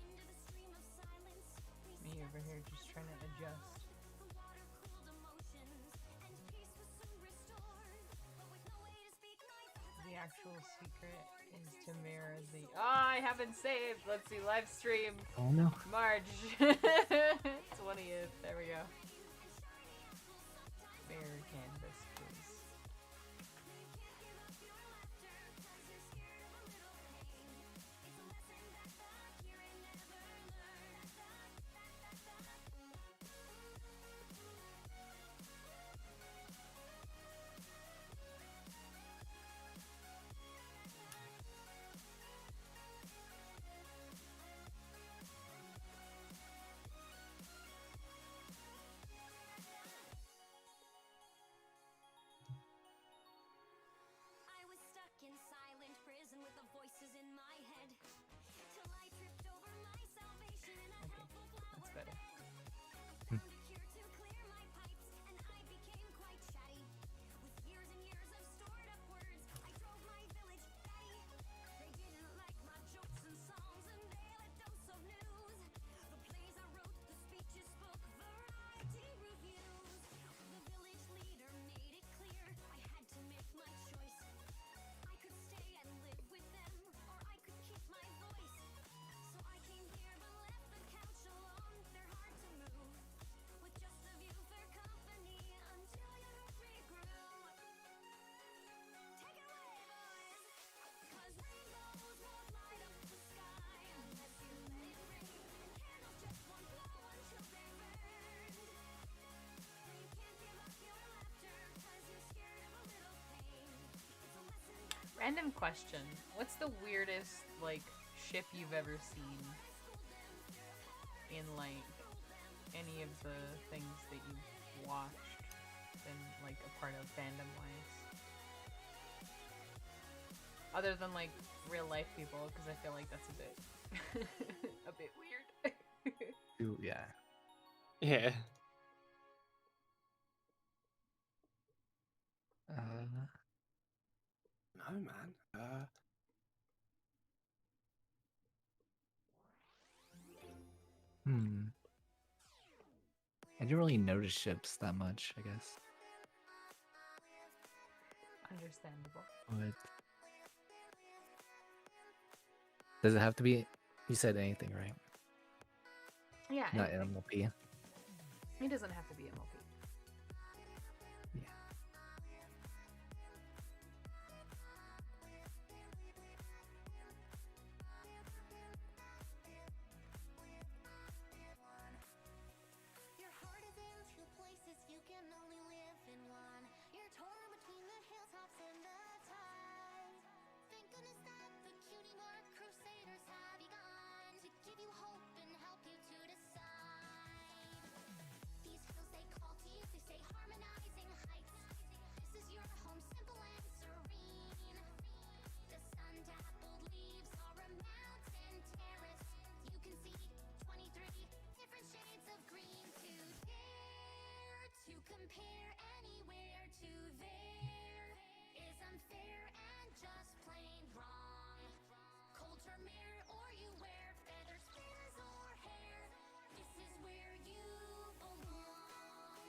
D: Into the stream of silence, we
A: Me over here just trying to adjust.
D: the water cooled emotions, and peace was soon restored. But with no way to speak my thoughts,
A: The actual secret is to mirror the. Oh, I haven't saved. Let's see, live stream.
B: Oh no.
A: March 20th. There we go. Mirror canvas, please.
D: I was stuck in silent prison with the voices in my head. Till I tripped over my salvation in a
A: Okay,
D: helpful
A: that's
D: flower
A: better.
D: bed. Found a cure to clear my pipes, and I became quite chatty. With years and years of stored up words, I drove my village batty. They didn't like my jokes and songs, and daily dose of news. The plays I wrote, the speeches spoke, variety reviews. The village leader made it clear I had to make my choice. I could stay and live with them, or I could keep my voice. So I came here but left the couch alone. They're hard to move, with just a view for company until you heard me grow. Take it away, boys, 'cause rainbows won't light up the sky unless you let it rain, and candles just won't glow until they're burned. So you can't give up your laughter 'cause you're scared of a little pain. It's a lesson that
A: Random question. What's the weirdest, like, ship you've ever seen in, like, any of the things that you've watched and, like, a part of fandom-wise? Other than, like, real-life people, because I feel like that's a bit... a bit weird.
B: Ooh, yeah.
C: Yeah. No, man.
B: I didn't really notice ships that much, I guess.
A: Understandable.
B: But does it have to be? You said anything, right?
A: Yeah,
B: Not
A: anything.
B: MLP.
A: It doesn't have to be MLP.
B: Yeah.
D: Your heart is in two places, you can only live in one. You're torn between the hilltops and the tide. Thank goodness that the cutie mark crusaders have begun to give you hope and help you to decide. These hills they call to you, they say harmonizing heights. This is your home, simple and serene. The sun-dappled leaves are a mountain terrace. You can see 23 different shades of green. To dare to compare anywhere to there is unfair and just plain wrong. Cold Tremere, or you wear feathers, fins, or hair. This is where you belong.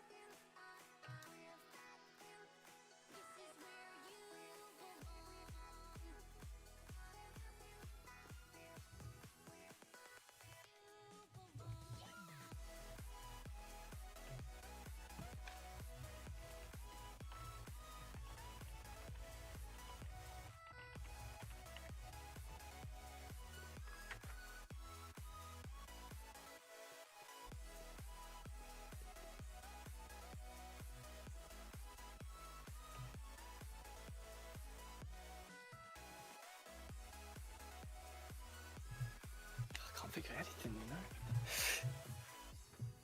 D: This is where
C: I can't think of anything, you know.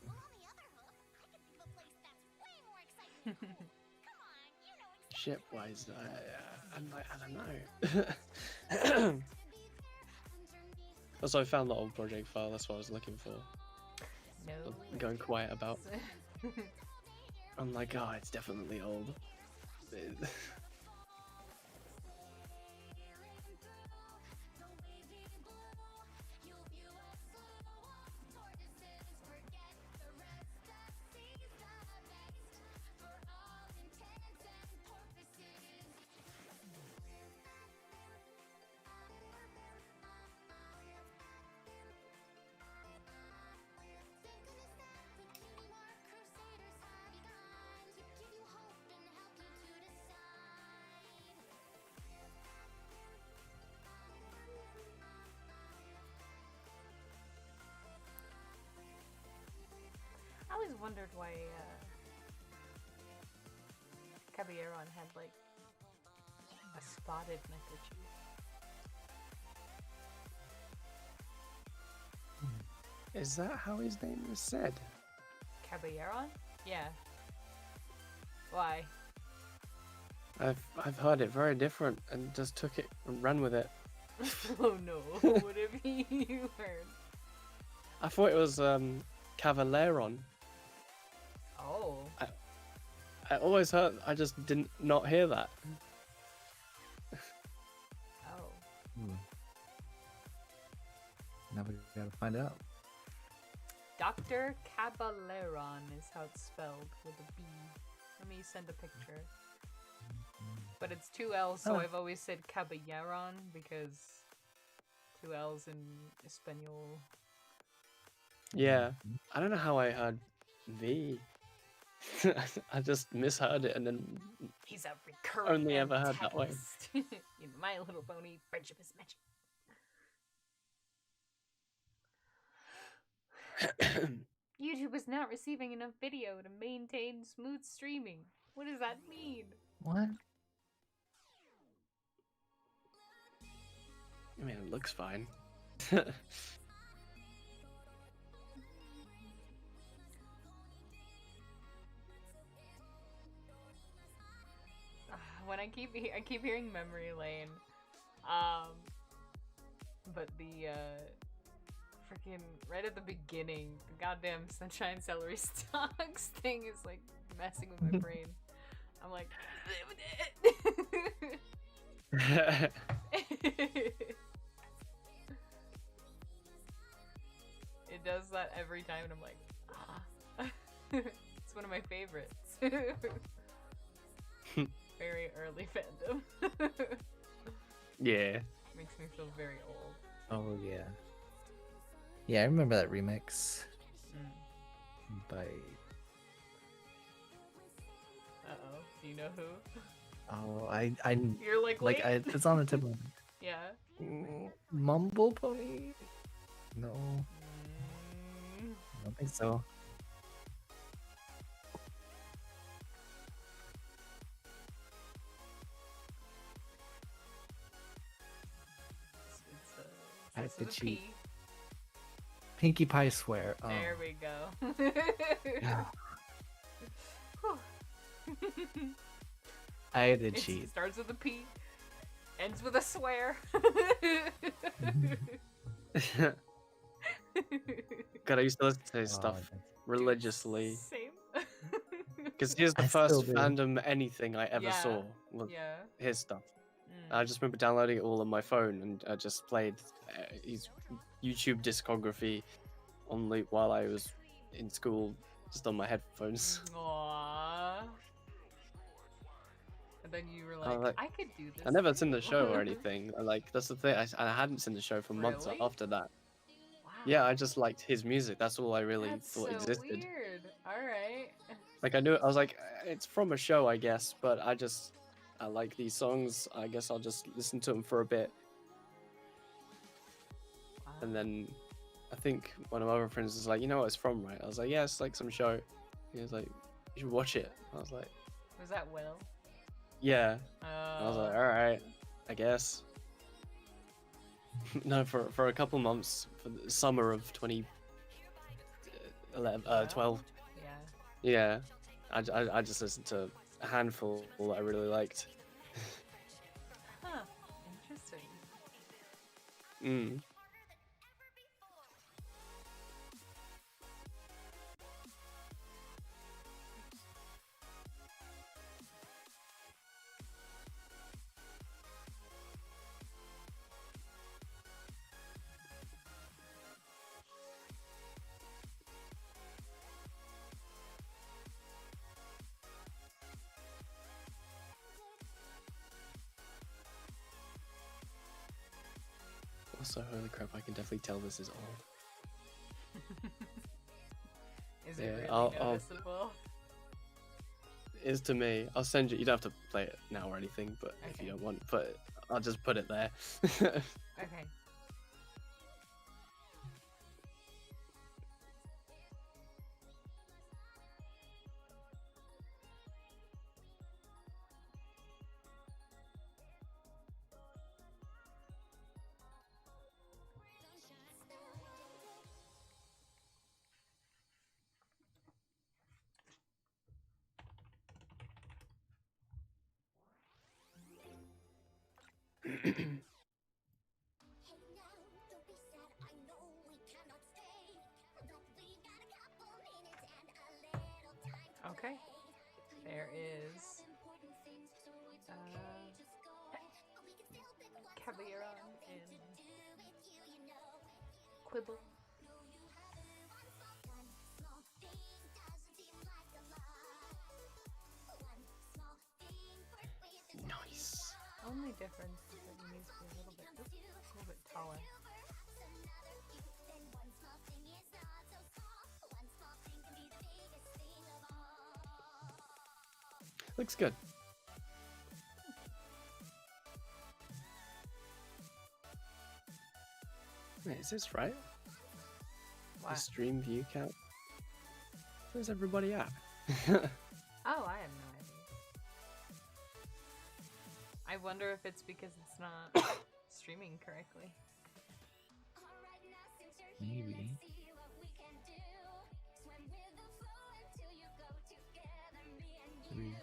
D: Well, on the other hook, I can think of a place that's way more exciting and cool. Come on, you know exactly.
C: Ship-wise, I don't know. Also, I found the old project file. That's what I was looking for.
A: No.
C: Going quiet about.
A: worries.
C: I'm like, oh, it's definitely old.
A: I always wondered why Caballeron had like a spotted neckerchief.
C: Is that how his name is said?
A: Caballeron? Yeah. Why?
C: I've heard it very different and just took it and ran with it.
A: Oh no, what have you heard?
C: I thought it was Cavalleron.
A: Oh.
C: I always heard. I just didn't not hear that.
A: Oh.
B: Now we gotta find out.
A: Dr. Caballeron is how it's spelled with a B. Let me send a picture. But it's 2 L's, so
B: Oh.
A: I've always said Caballeron because 2 L's in Espanol.
C: Yeah, I don't know how I heard V. I just misheard it and then
A: He's a recurrent
C: Only ever heard that way.
A: antagonist. In My Little Pony, friendship is magic. YouTube is not receiving enough video to maintain smooth streaming. What does that mean?
B: What?
C: I mean, it looks fine.
A: When I keep hearing Memory Lane, but the freaking right at the beginning, the goddamn Sunshine Celery Stalks thing is like messing with my brain. I'm like, it does that every time, and I'm like, ah. It's one of my favorites. Very early fandom.
C: Yeah.
A: Makes me feel very old.
B: Oh yeah. Yeah, I remember that remix by.
A: Uh-oh. Do you know who?
B: Oh, I
A: You're like,
B: like
A: wait.
B: it's on the tip of my.
A: Yeah.
B: Mumble Pony? No,
A: Mm.
B: I don't think so.
A: It's
B: I
A: starts
B: did
A: with a
B: cheat.
A: P.
B: Pinkie Pie Swear. Oh.
A: There we go.
B: Yeah,
A: Whew.
B: I did
A: It
B: cheat.
A: starts with a P, ends with a swear.
C: God, I used to listen to his
B: Oh,
C: stuff
B: that's-
C: religiously.
A: Same.
C: Because here's the
B: I still
C: first
B: do.
C: fandom anything I ever
A: Yeah.
C: saw was
A: Yeah.
C: his stuff.
A: Mm.
C: I just remember downloading it all on my phone and I just played his YouTube discography on loop while I was in school, just on my headphones.
A: Aww. And then you were
C: I was
A: like,
C: like-
A: I could do this.
C: I never seen
A: too."
C: the show or anything. Like that's the thing. I hadn't seen the show for months
A: Really?
C: after that.
A: Wow.
C: Yeah, I just liked his music. That's all I really
A: That's
C: thought
A: so
C: existed.
A: weird. All right.
C: Like I knew I was like, it's from a show, I guess, but I like these songs. I guess I'll just listen to them for a bit. And then I think one of my other friends was like, you know what it's from, right? I was like, yeah, it's like some show. He was like, you should watch it. I was like,
A: Was that Will?
C: yeah. I was like, all right, I guess. No, for a couple months, for the summer of 2012.
A: Yeah.
C: Yeah, I just listened to a handful that I really liked.
A: Huh. Interesting.
C: Mm. Also, holy crap, I can definitely tell this is old.
A: Is
C: Yeah,
A: it really
C: I'll-
A: noticeable?
C: It is to me. I'll send you. You don't have to play it now or anything, but if
A: Okay.
C: you don't want, I'll just put it there.
A: Okay.
D: Hey now, don't be sad, I know we cannot stay. But we got a couple minutes and a little time to
A: Okay.
D: play.
A: There is
D: Important things, so it's okay, just go. But we can still pick one small
A: Caviaron
D: little thing to
A: and
D: do with you, you know.
A: Quibble.
D: Know you have it, one small thing doesn't seem like a lot. One small thing work with it.
C: Nice.
A: Only difference is that he needs to be a little bit taller.
C: Looks good. Wait, is this right? The
A: What?
C: stream view count. Where's everybody at?
A: Oh, I have no idea. I wonder if it's because it's not streaming correctly.
B: Maybe. Three.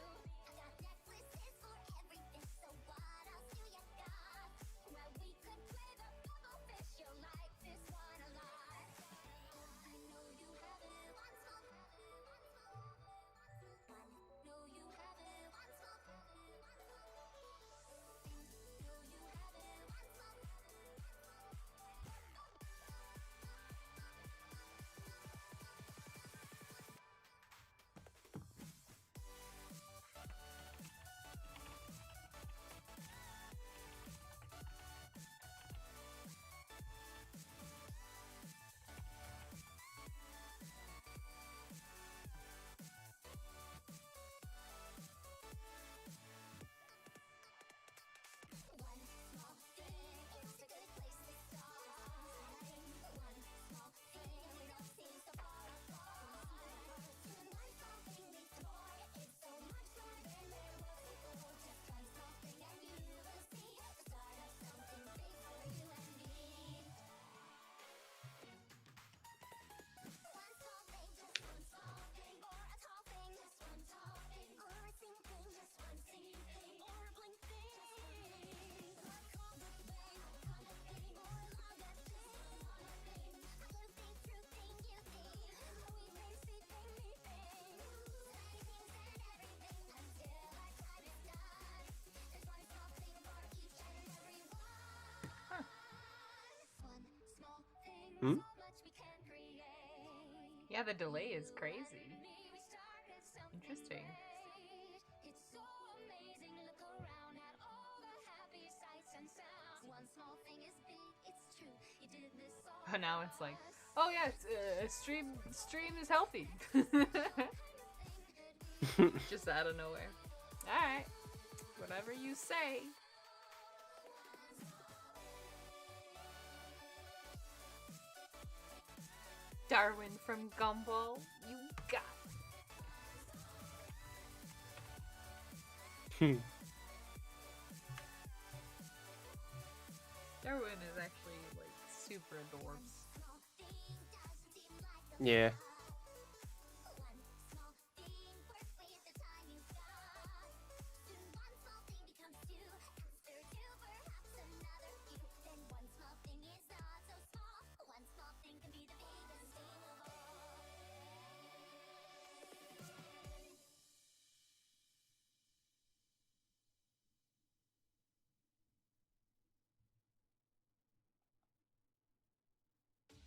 A: Yeah, the delay is crazy. Interesting.
D: It's so amazing. Look around at all the happy sights and sounds. One small thing is big, it's true. You did this all
A: Oh, now it's
D: for
A: like,
D: us.
A: oh yeah, it's, stream is healthy. Just out of nowhere. All right, whatever you say. Darwin from Gumball, you got it. Darwin is actually like super adorbs.
C: Yeah.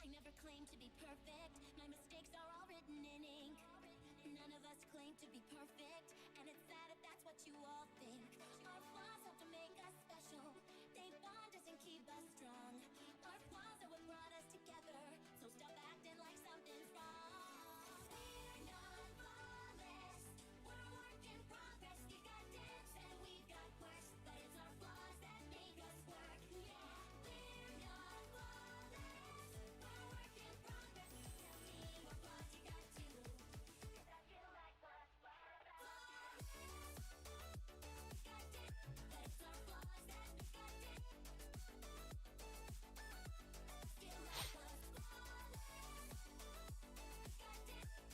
D: I never claimed to be perfect. My mistakes are all written in ink. None of us claim to be perfect, and it's sad if that's what you all think. Our flaws have to make us special. They bond us and keep us strong. Our flaws are what brought us together. So stop acting like something's wrong. We're not flawless. We're a work in progress. We got dents and we got quirks, but it's our flaws that make us work. Yeah, we're not flawless. We're a work in progress. Tell me what flaws you got too. 'Cause I feel like us flawless. Got dents, but it's our flaws that make us dents. Feel like us flawless. Got dents,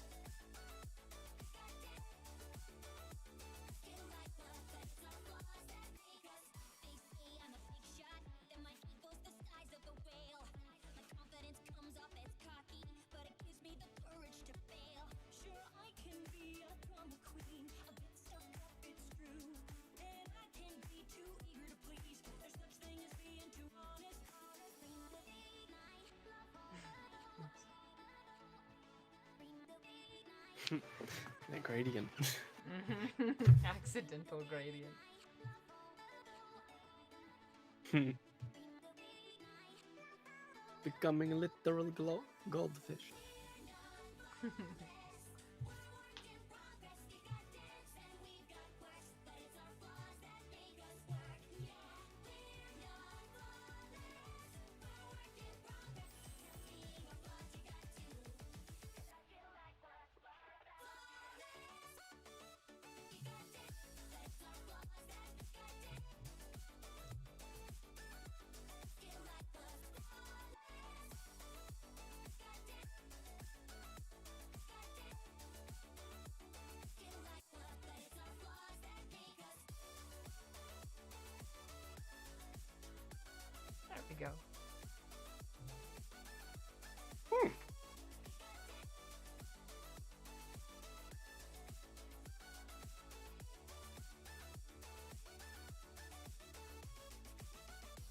D: got dents. Feel like us, but it's our flaws that make us. They say I'm a big shot, then my ego's the size of a whale. My confidence comes off as cocky, but it gives me the courage to fail. Sure, I can be a drama queen, a bit stuck up, it's true. And I can be too eager to please. There's such thing as being too honest. Bring the big night, love all the Bring the big night.
C: That gradient.
A: Accidental gradient.
C: Becoming a literal goldfish.
A: There we go.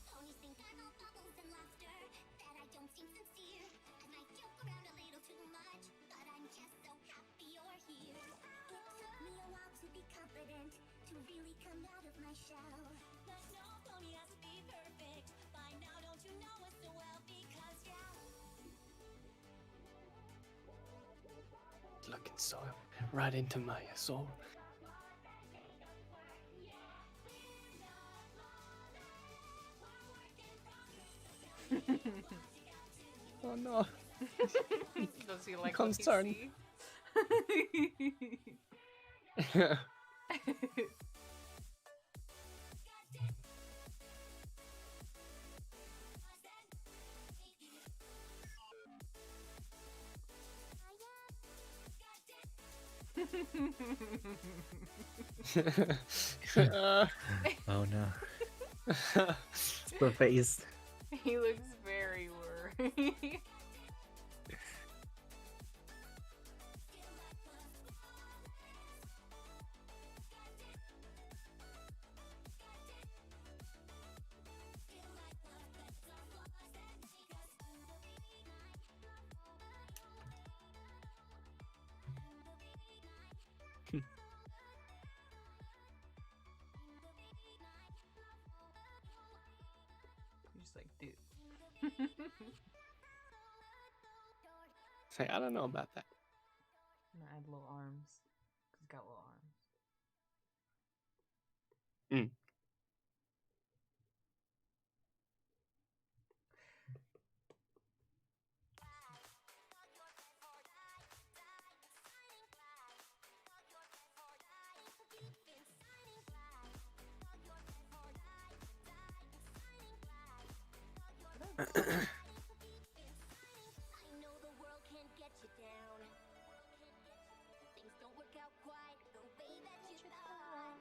D: Ponies think I'm all bubbles and laughter, that I don't seem sincere. I might joke around a little too much, but I'm just so happy you're here. It took me a while to be confident, to really come out of my shell. But no pony has to be perfect. By now, don't you know us so well? Because
C: Looking so right into my soul. Oh no.
A: Does he like
C: Concern.
A: what he see?
B: Oh no. The face.
A: He looks very worried. You're just like, dude.
C: Say, I don't know about that.
A: I'm gonna add little arms. 'Cause he's got little arms.
C: Mm.
D: I know the world can get you down. Things don't work out quite the way that you thought.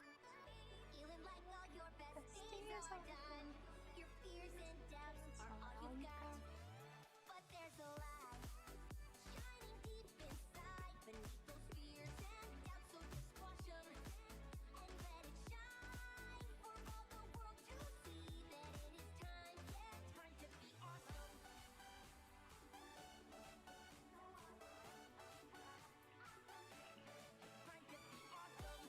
D: Feeling like all your best days are done. Your fears and doubts are all you got. But there's a light shining deep inside beneath those fears and doubts. So just watch 'em and let it shine for all the world to see that it is time, yeah, time to be awesome. Time to be awesome.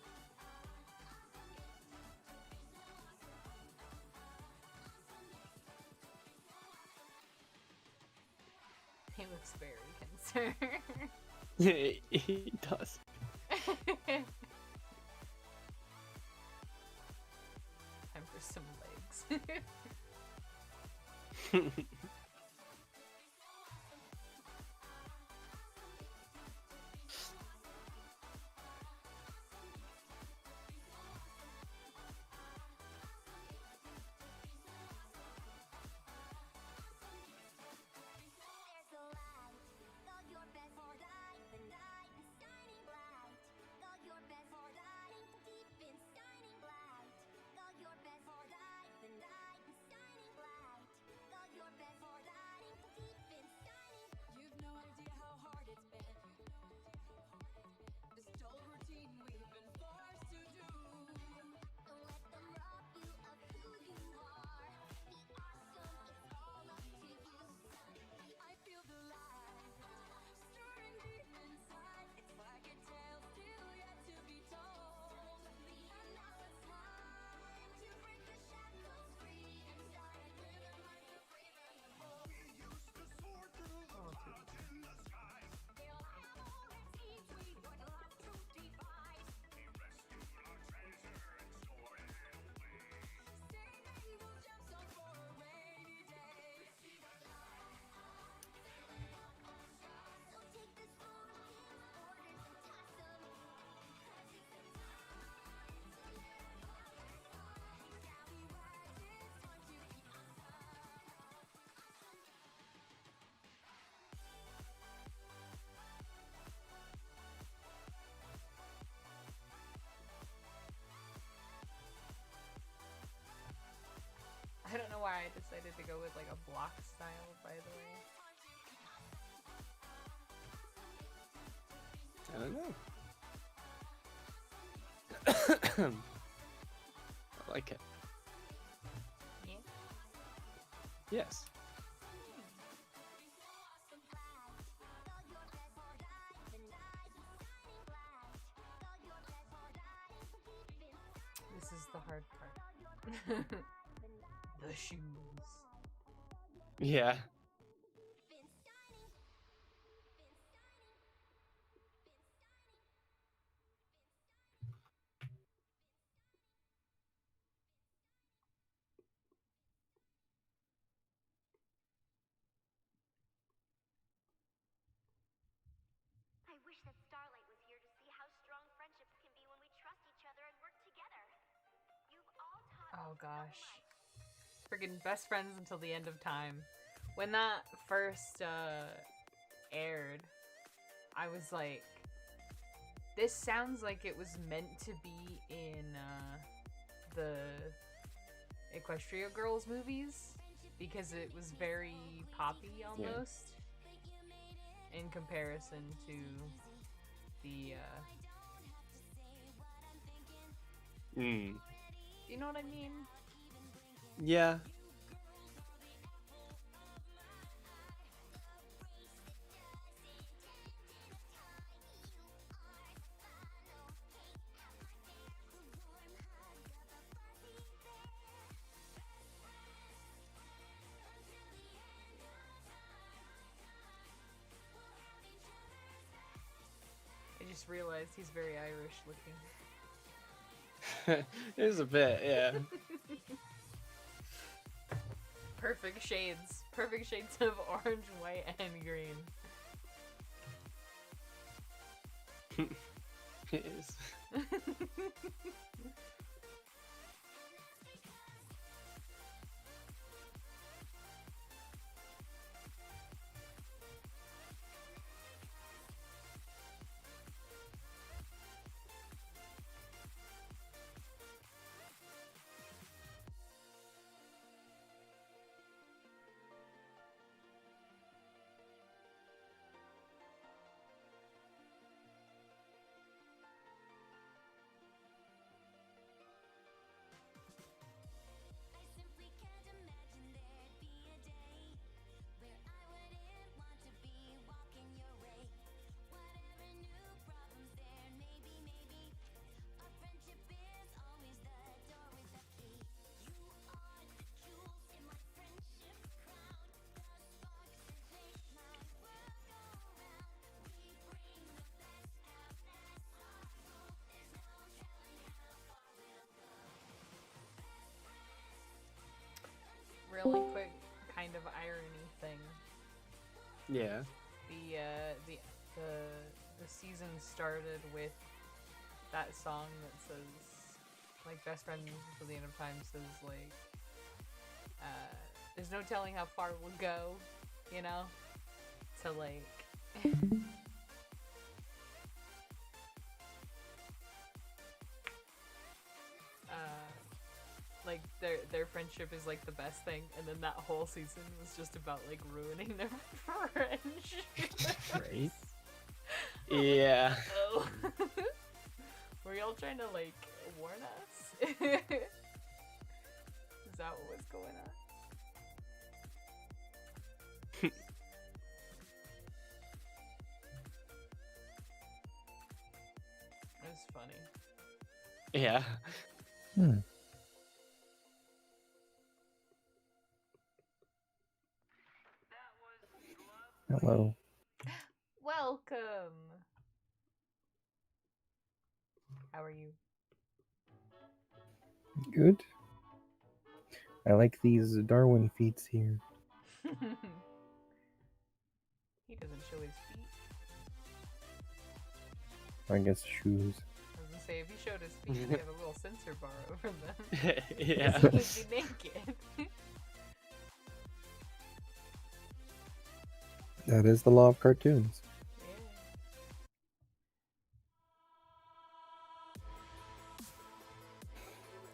A: He looks very concerned.
C: Yeah, he does.
A: Time for some legs.
D: There's a light, go your best for light, the night is shining bright. Go your best for light, deep in shining bright. Go your best for light, the night is shining bright. Go your best for light, deep in shining. You've no idea how hard it's been. This dull routine we've been forced to do. Don't let them rob you of who you are. Be awesome, it's all up to you. I feel the light stirring deep inside. It's like a tale still yet to be told. And now it's time to break the shackles free and start living like the brave and the bold. We used to soar through the clouds in the skies. Feel ammo and seeds we would love to devise. We rescued our treasure and stored it away. Saving those gemstones for a rainy day. Receive a light. So take this phone, orders and toss 'em. 'Cause it's the time to live life. Shall we rise? It's time to be awesome.
A: I don't know why I decided to go with like a block style, by the way.
C: I don't know. I like it.
A: Yeah.
C: Yes.
A: This is the hard part. The shoes.
C: Yeah.
D: I wish that Starlight was here to see how strong friendships can be when we trust each other and work together. You've all taught
A: Oh
D: me so
A: gosh.
D: much.
A: Friggin' best friends until the end of time. When that first aired, I was like, this sounds like it was meant to be in the Equestria Girls movies because it was very poppy almost in comparison to the you know what I mean?
C: Yeah.
A: just realized he's very Irish looking.
C: It is a bit, yeah.
A: Perfect shades. Perfect shades of orange, white, and green.
C: It is.
D: I simply can't imagine there'd be a day where I wouldn't want to be walking your way. Whatever new problems there may be, our friendship is always the door with the key. You are the jewels in my friendship crown, the sparks that make my world go round. We bring the best out, that's our goal. There's no telling how far we'll go.
A: Really quick kind of irony thing.
C: Yeah.
A: The season started with that song that says, like, best friends until the end of time says, like, there's no telling how far we'll go, you know? To, like, like their friendship is like the best thing, and then that whole season was just about like ruining their friendship.
B: Right?
C: Yeah.
A: Oh. Were y'all trying to like warn us? Is that what was going on? It was funny.
C: Yeah.
B: Hmm. Hello.
A: Welcome. How are you?
E: Good. I like these Darwin feats here.
A: He doesn't show his feet.
E: I guess shoes.
A: I was gonna say, if he showed his feet, he'd have a little sensor bar over them.
C: Yeah.
A: He'd be naked.
E: That is the law of cartoons.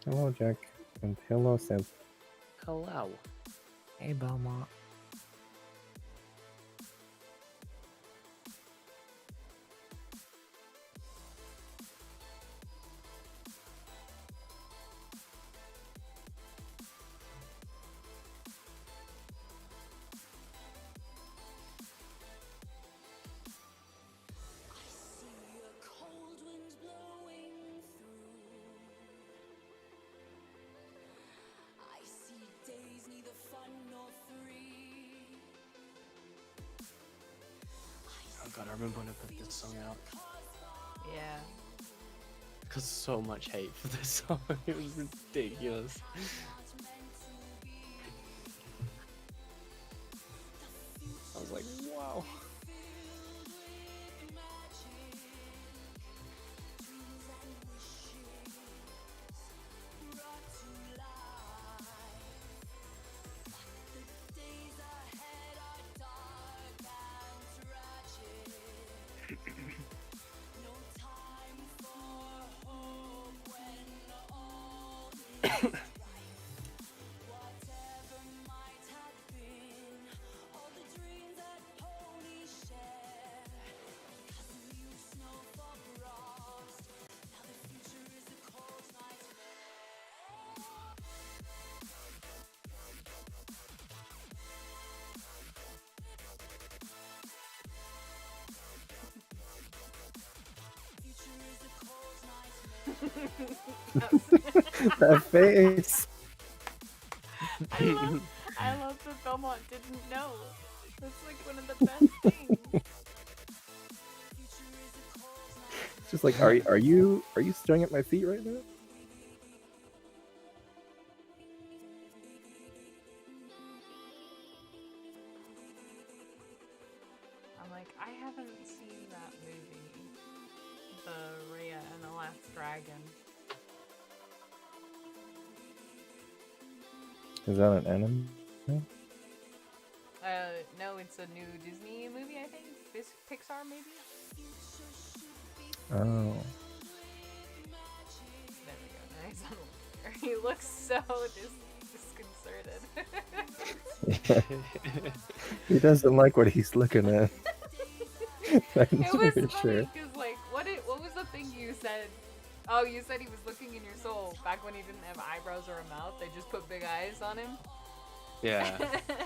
E: Hello, Jack. And hello, Seth.
C: Hello.
B: Hey, Belmont.
D: I see a cold wind blowing through. I see days neither fun nor free.
C: Oh god, I remember when I put this song out.
A: Yeah.
C: Because so much hate for this song. It was ridiculous. I was like, wow.
E: That face.
A: I love that Belmont didn't know. That's like one of the best things.
E: Just like, are you staring at my feet right now?
A: I'm like, I haven't seen that movie. The Raya and the Last Dragon.
E: Is that an anime?
A: No, it's a new Disney movie, I think. Pixar, maybe?
E: Oh.
A: There we go. Nice. He looks so disconcerted.
E: He doesn't like what he's looking at. I'm
A: It was
E: pretty
A: funny
E: sure.
A: because, like, what was the thing you said? Oh, you said he was looking in your soul back when he didn't have eyebrows or a mouth. They just put big eyes on him.
C: Yeah.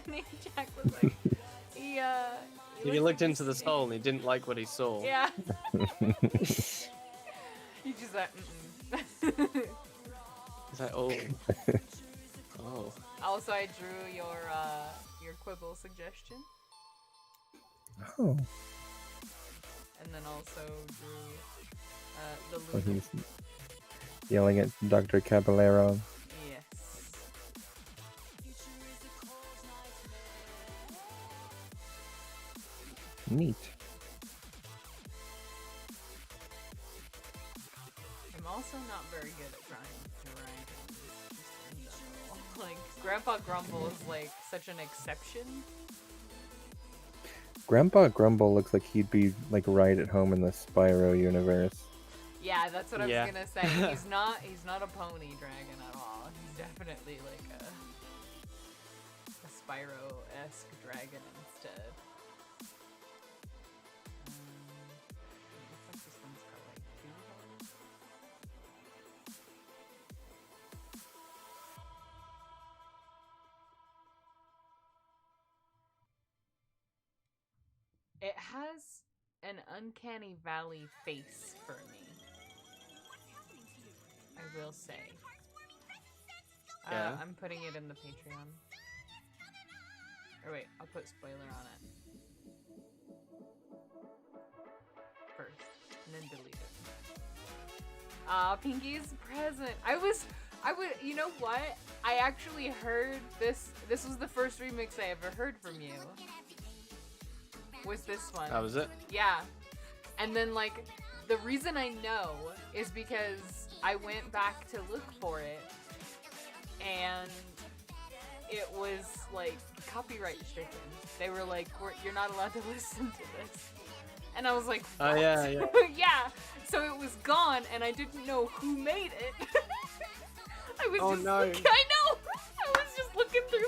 A: And Jack was like, he
C: Looked into the soul and he didn't like what he saw.
A: Yeah. He just like,
C: He's like, oh. Oh.
A: Also, I drew your quibble suggestion,
E: Oh.
A: and then also drew the
E: Oh,
A: Luna.
E: he's yelling at Dr. Caballero.
A: Yes.
E: Neat.
A: I'm also not very good at drawing dragons, just in general. Like, Grandpa Grumble is like such an exception.
E: Grandpa Grumble looks like he'd be like right at home in the Spyro universe.
A: Yeah, that's what I
C: Yeah.
A: was gonna say. He's not a pony dragon at all. He's definitely like a Spyro-esque dragon instead. Looks like this one's got like 2 heads. It has an uncanny valley face for me. I will say.
C: Yeah.
A: I'm putting it in the Patreon. Or wait, I'll put spoiler on it. First, and then delete it. Pinky's present. You know what? I actually heard this was the first remix I ever heard from you. Was this one.
C: That was it?
A: Yeah. And then, like, the reason I know is because I went back to look for it, and it was, like, copyright stricken. They were like, you're not allowed to listen to this. And I was like, what?
C: Oh, yeah, yeah.
A: Yeah. So it was gone, and I didn't know who made it. I was
C: Oh,
A: just
C: no.
A: I know! I was just looking through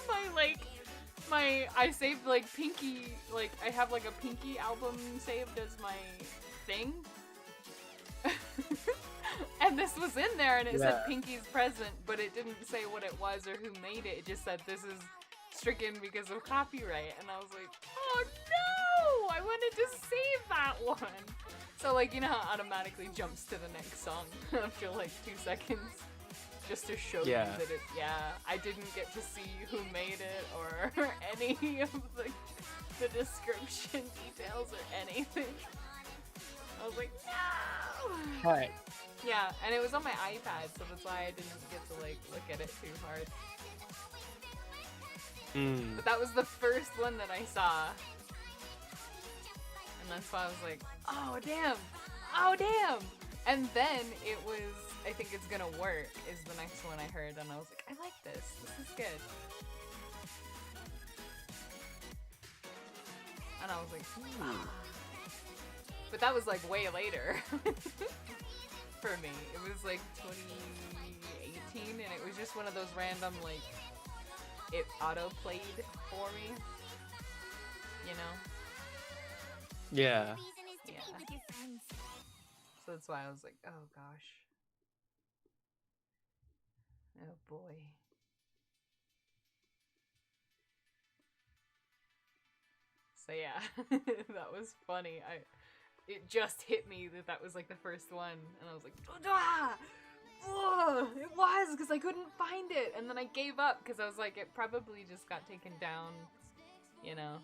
A: I saved, like, Pinky, like, I have, like, a Pinky album saved as my thing. And this was in there, and it said
C: Yeah.
A: Pinky's present, but it didn't say what it was or who made it. It just said this is stricken because of copyright. And I was like, oh no! I wanted to save that one! So, like, you know how it automatically jumps to the next song after, like, 2 seconds? Just to show
C: Yeah.
A: you that I didn't get to see who made it or any of the description details or anything. I was like, no!
C: Right.
A: Yeah, and it was on my iPad, so that's why I didn't get to, like, look at it too hard.
C: Mm.
A: But that was the first one that I saw. And that's why I was like, oh, damn! Oh, damn! And then it was, I think it's gonna work, is the next one I heard, and I was like, I like this. This is good. And I was like, ah. But that was, like, way later. For me. It was, like, 2018, and it was just one of those random, like, it auto-played for me. You know?
C: Yeah.
A: Yeah. So that's why I was like, oh gosh. Oh boy. So yeah, that was funny. It just hit me that was like the first one, and I was like, ah! Ugh! It was, because I couldn't find it, and then I gave up, because I was like, it probably just got taken down, you know?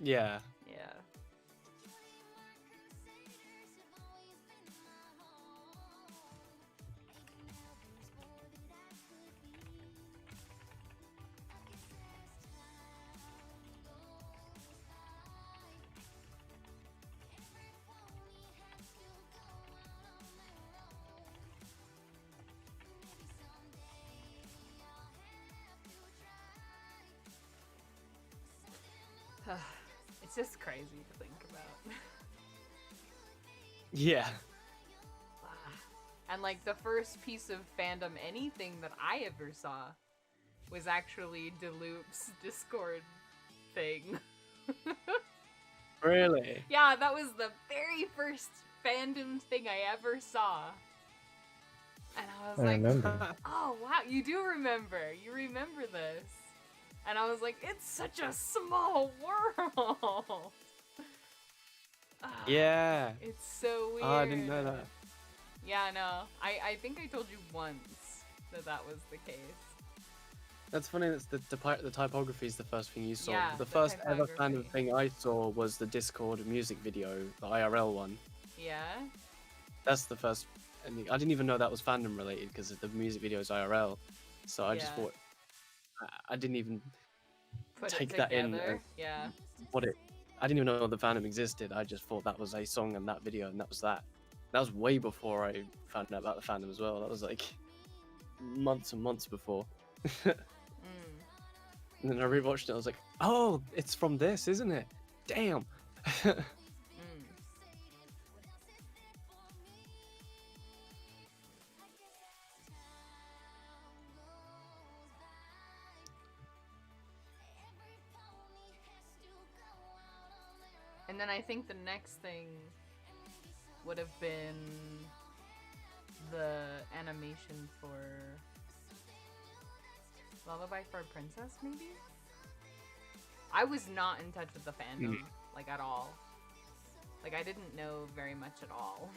C: Yeah.
A: Yeah. It's just crazy to think about.
C: Yeah.
A: And like the first piece of fandom anything that I ever saw was actually Deloop's Discord thing.
C: Really?
A: Yeah, that was the very first fandom thing I ever saw. And I was
E: I
A: like,
E: remember.
A: oh wow, you do remember. You remember this. And I was like, it's such a small world. Ah,
C: Yeah.
A: It's so weird.
C: Oh, I didn't know that.
A: Yeah, no. I think I told you once that that was the case.
C: That's funny. That's the typography is the first thing you saw.
A: Yeah,
C: the
A: the
C: first ever fandom
A: typography.
C: thing I saw was the Discord music video, the IRL one.
A: Yeah?
C: That's the first. And I didn't even know that was fandom related because the music video is IRL. So I just
A: Yeah.
C: thought I didn't even
A: Put
C: take
A: it
C: that in.
A: together. Yeah.
C: What it. I didn't even know the fandom existed. I just thought that was a song and that video and that was that. That was way before I found out about the fandom as well. That was like months and months before.
A: Mm.
C: And then I rewatched it. I was like, "Oh, it's from this, isn't it? Damn."
A: Mm. And then I think the next thing would have been the animation for Lullaby for a Princess, maybe? I was not in touch with the fandom, like, at all. Like, I didn't know very much at all.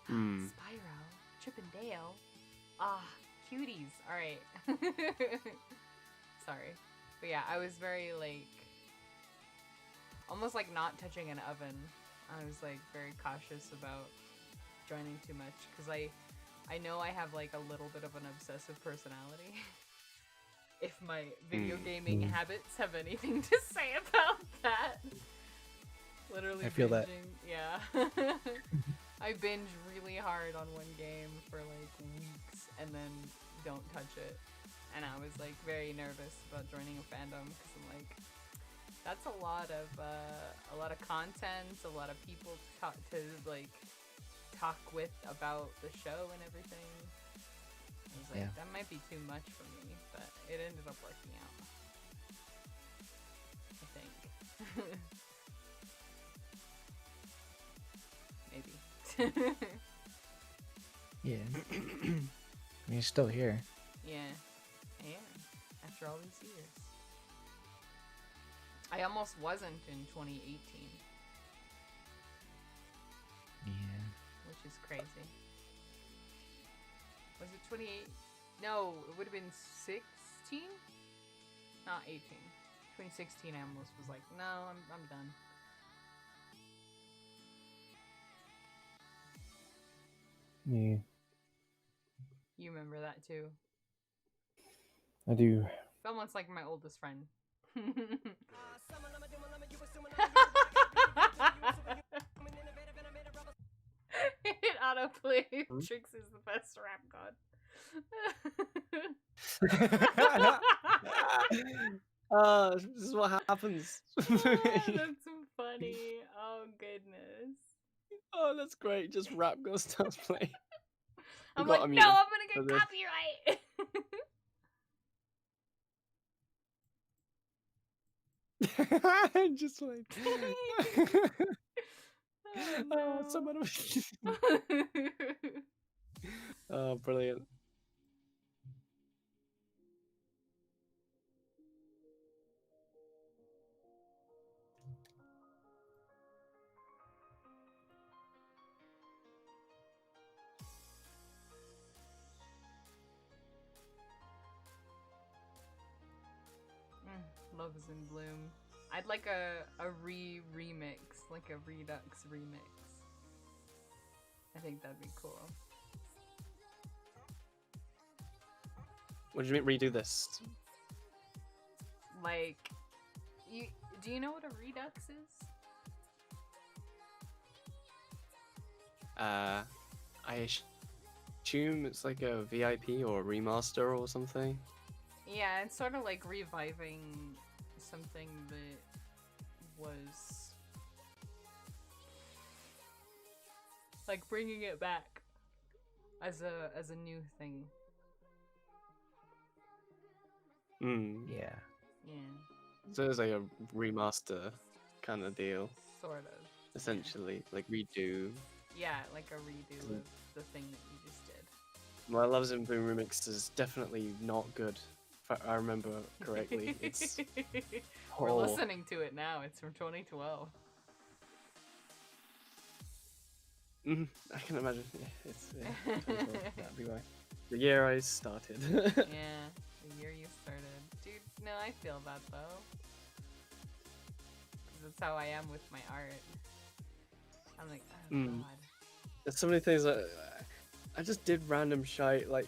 A: Spyro, Chip and Dale. Ah, cuties. Alright. Sorry. But yeah, I was very, like, almost like not touching an oven. I was, like, very cautious about joining too much, because I know I have, like, a little bit of an obsessive personality. If my video gaming habits have anything to say about that. Literally
B: I feel that.
A: binging. Yeah. I binge really hard on one game for like weeks and then don't touch it. And I was like very nervous about joining a fandom because I'm like, that's a lot of content, a lot of people to like talk with about the show and everything. I was like, that might be too much for me, but it ended up working out. I think. Maybe.
B: Yeah. I mean, you're still here.
A: Yeah, I am. After all these years. I almost wasn't in 2018.
B: Yeah.
A: Which is crazy. Was it 28? No, it would have been 16? Not 18. 2016 I almost was like, no, I'm done.
E: Yeah,
A: You remember that too.
E: I do.
A: Almost like my oldest friend. It autoplay. Trix is the best rap god.
C: This is what happens.
A: That's so funny. Oh goodness.
C: Oh, that's great. Just rap goes starts playing.
A: I'm
C: got
A: like,
C: unmuted
A: no, I'm
C: for
A: gonna get
C: this.
A: copyright.
C: Just like
A: Oh,
C: someone. Oh, brilliant.
A: Love is in Bloom. I'd like a remix, like a Redux remix. I think that'd be cool.
C: What do you mean redo this?
A: Like, do you know what a Redux is?
C: I assume it's like a VIP or a remaster or something.
A: Yeah, it's sort of like reviving something that was like bringing it back as a new thing.
B: Yeah.
A: Yeah,
C: So it's like a remaster kind of deal,
A: sort of.
C: essentially, like redo.
A: Yeah, like a redo of the thing that you just did.
C: My Loves and Boom remix is definitely not good, if I remember correctly. It's
A: We're
C: oh,
A: listening to it now. It's from 2012.
C: I can imagine. Yeah, it's 2012, that'd be why. The year I started.
A: Yeah, the year you started. Dude, no, I feel that though. 'Cause that's how I am with my art. I'm like, oh god.
C: There's so many things that I just did random shite. Like,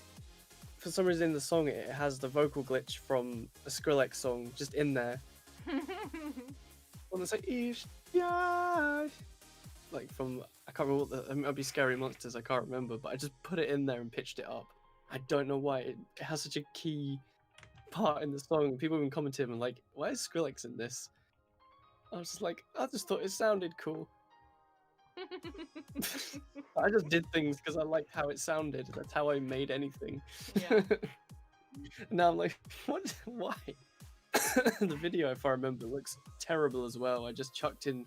C: for some reason in the song, it has the vocal glitch from a Skrillex song just in there. When it's like, Ish, yeah. Like from, I can't remember what it might be Scary Monsters, I can't remember, but I just put it in there and pitched it up. I don't know why. It has such a key part in the song. People have been commenting and like, why is Skrillex in this? I was just like, I just thought it sounded cool. I just did things because I liked how it sounded. That's how I made anything.
A: Yeah.
C: Now I'm like, what? Why? The video, if I remember, looks terrible as well. I just chucked in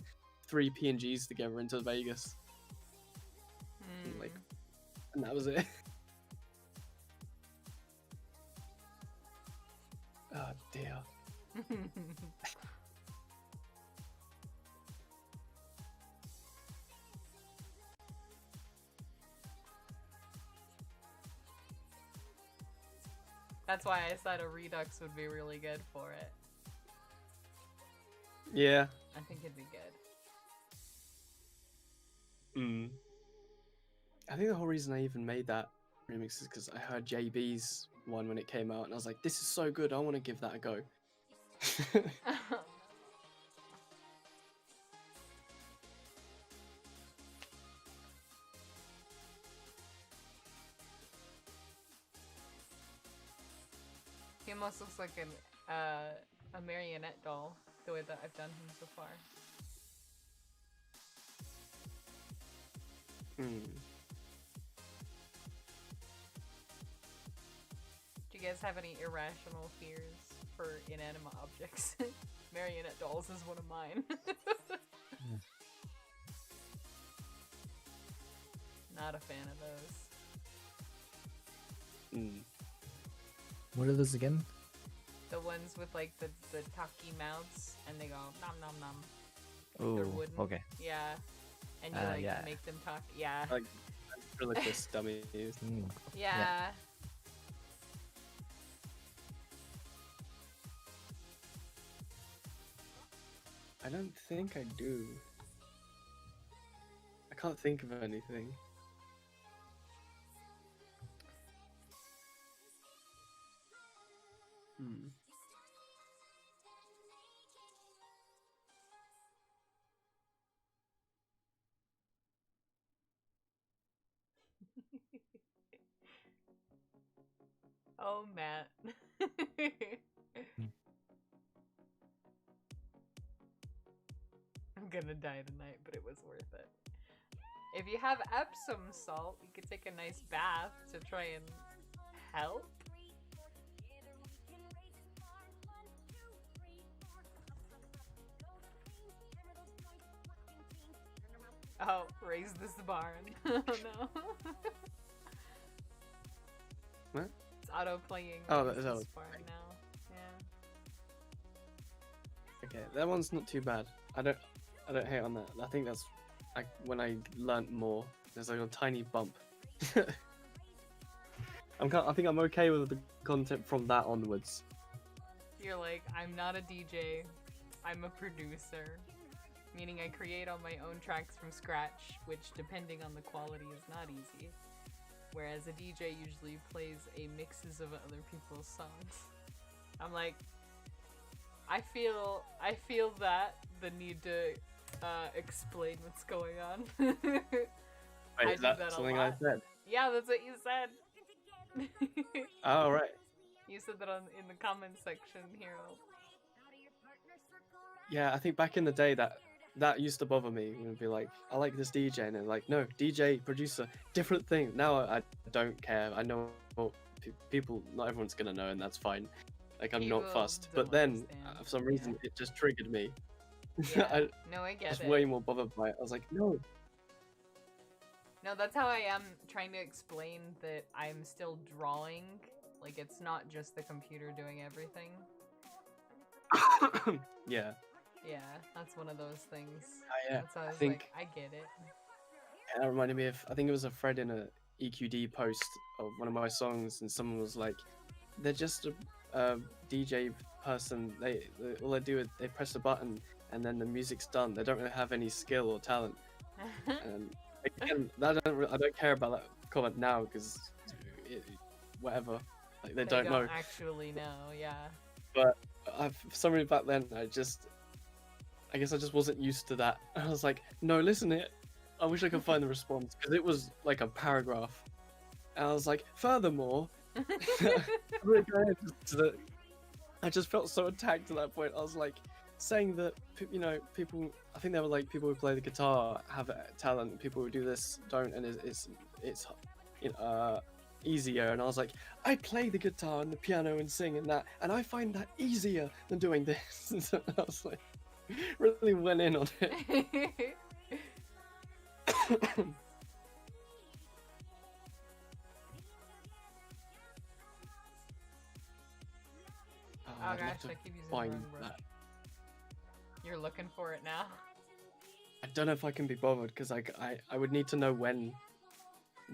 C: 3 PNGs together into Vegas, and, like, and that was it. Oh dear.
A: That's why I said a redux would be really good for it.
C: Yeah.
A: I think it'd be good.
C: I think the whole reason I even made that remix is because I heard JB's one when it came out, and I was like, this is so good, I want to give that a go.
A: He almost looks like a marionette doll, the way that I've done him so far. Do you guys have any irrational fears for inanimate objects? Marionette dolls is one of mine. Not a fan of those.
B: What are those again?
A: The ones with like the talky mouths and they go nom nom nom. Like they're
B: Oh,
A: wooden.
B: okay.
A: Yeah. And you like
B: yeah.
A: make them talk. Yeah.
C: Like ventriloquist dummies.
A: Yeah.
C: I don't think I do. I can't think of anything.
A: Oh, Matt. I'm gonna die tonight, but it was worth it. If you have Epsom salt, you could take a nice bath to try and help. Oh, raise this barn. Oh no.
C: What?
A: It's auto playing.
C: Oh,
A: Raise
C: that
A: This
C: was
A: barn now. Yeah.
C: Okay, that one's not too bad. I don't hate on that. I think that's when I learnt more. There's like a tiny bump. I think I'm okay with the content from that onwards.
A: You're like, I'm not a DJ, I'm a producer. Meaning I create all my own tracks from scratch, which depending on the quality is not easy. Whereas a DJ usually plays a mixes of other people's songs. I'm like, I feel that the need to explain what's going on.
C: Wait,
A: I
C: is
A: do
C: that
A: that a
C: something I
A: lot.
C: said?
A: Yeah, that's what you said.
C: Oh, right.
A: You said that in the comments section here.
C: Yeah, I think back in the day that used to bother me. It would be like, I like this DJ, and then like, no, DJ, producer, different thing. Now I don't care. I know people, not everyone's gonna know, and that's fine. Like, I'm not
A: People
C: fussed.
A: don't
C: But then,
A: understand.
C: for some reason, it just triggered me.
A: Yeah.
C: I
A: No, I get
C: was
A: it.
C: way more bothered by it. I was like, no.
A: No, that's how I am trying to explain that I'm still drawing. Like, it's not just the computer doing everything.
C: Yeah.
A: Yeah, that's one of those things.
C: Yeah.
A: That's why I was
C: think
A: like, I get it.
C: that reminded me of, I think it was a thread in a EQD post of one of my songs, and someone was like, they're just a DJ person. They all they do is they press a button and then the music's done. They don't really have any skill or talent. And again, I don't care about that comment now because whatever, like they don't know.
A: actually know, yeah.
C: But for some reason back then, I guess I just wasn't used to that. I was like, no, listen it. I wish I could find the response because it was like a paragraph, and I was like, furthermore. I just felt so attacked at that point. I was like, saying that people. I think they were like, people who play the guitar have talent. People who do this don't, and it's easier. And I was like, I play the guitar and the piano and sing and that, and I find that easier than doing this. So I was like, really went in on it.
A: Oh
C: I'd love
A: gosh,
C: to
A: I keep using the
C: find
A: wrong brush.
C: that.
A: You're looking for it now.
C: I don't know if I can be bothered because I would need to know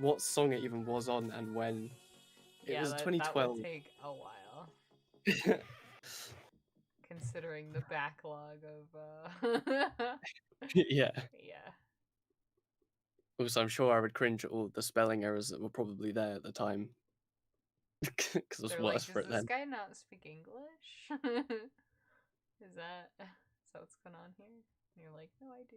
C: what song it even was on and when. It was 2012.
A: That would take a while. Considering the backlog of
C: Yeah.
A: Yeah.
C: Also, I'm sure I would cringe at all the spelling errors that were probably there at the time. Because it was
A: They're
C: worse
A: like,
C: for
A: does
C: it
A: this
C: then.
A: guy not speak English? Is that what's going on here? And you're like, no, I do.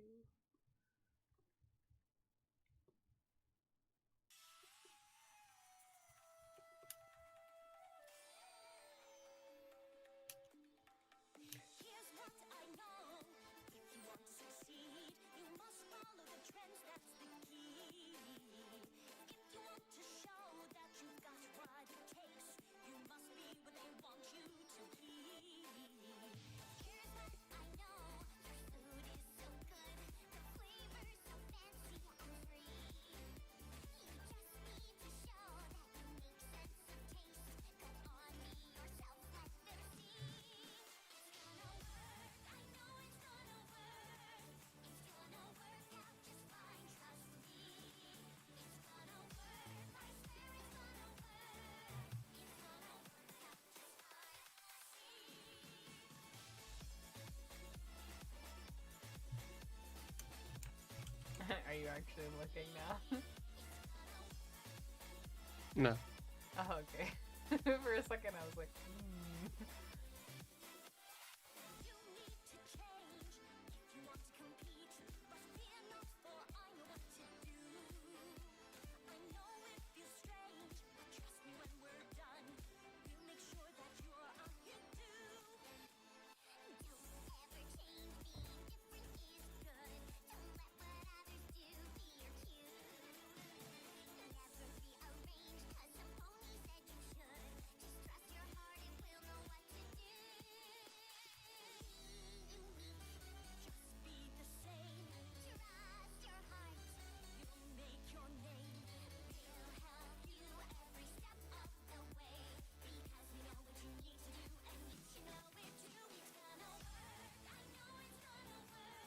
D: Here's what I know. If you want to succeed, you must follow the trends, that's the key. If you want to show that you've got what it takes, you must be what they want you to be. Here's what I know. Your food is so good, the flavor's so fancy and free. You just need to show that unique sense of taste. Cut on me yourself, let them see. It's gonna work, I know it's gonna work. It's gonna work out just fine, trust me. It's gonna work, I swear it's gonna work. It's gonna work out just fine.
A: Are you actually looking now?
C: No.
A: Oh, okay. For a second, I was like,
D: You need to change if you want to compete, but fear not, for I know what to do. I know it feels strange, but trust me when we're done, we'll make sure that you're all you do. Don't ever change, being different is good. Don't let what others do be your cue. Never rearrange, 'cause a pony said you should. Just trust your heart and we'll know what to do. Just be the same. Trust your heart. You'll make your name. We'll help you every step of the way. Because we know what you need to do and you should know it too. It's gonna work. I know it's gonna work.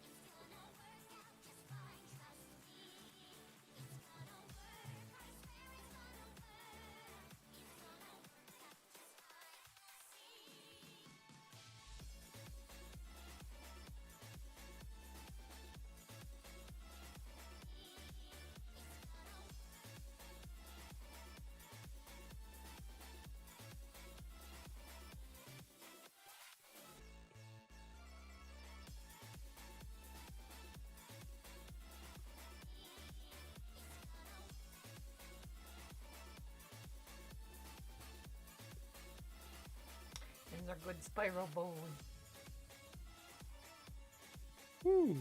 D: It's gonna work out just fine. Trust me. It's gonna work. I swear it's gonna work. It's gonna work out just fine.
A: these are good spiral bones.
C: Woo.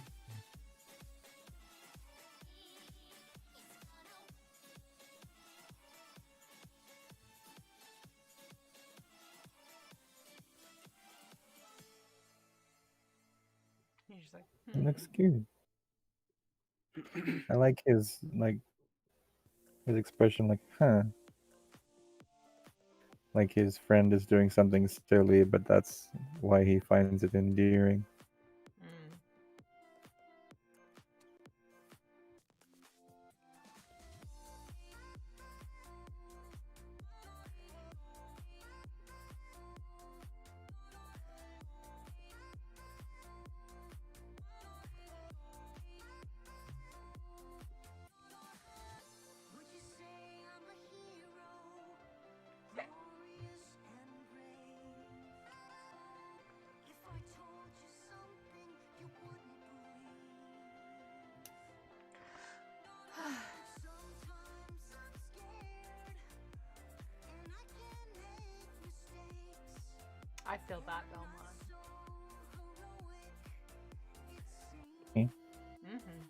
A: He's just like,
E: It looks cute. I like his expression, like, huh. Like his friend is doing something silly, but that's why he finds it endearing.
A: mm.
D: Would you say I'm a hero, glorious and brave? If I told you something you wouldn't believe. Sometimes I'm scared, and I can make mistakes.
A: I feel that, Belmont.
D: So heroic, it seems.
E: Okay.
A: Mm-hmm.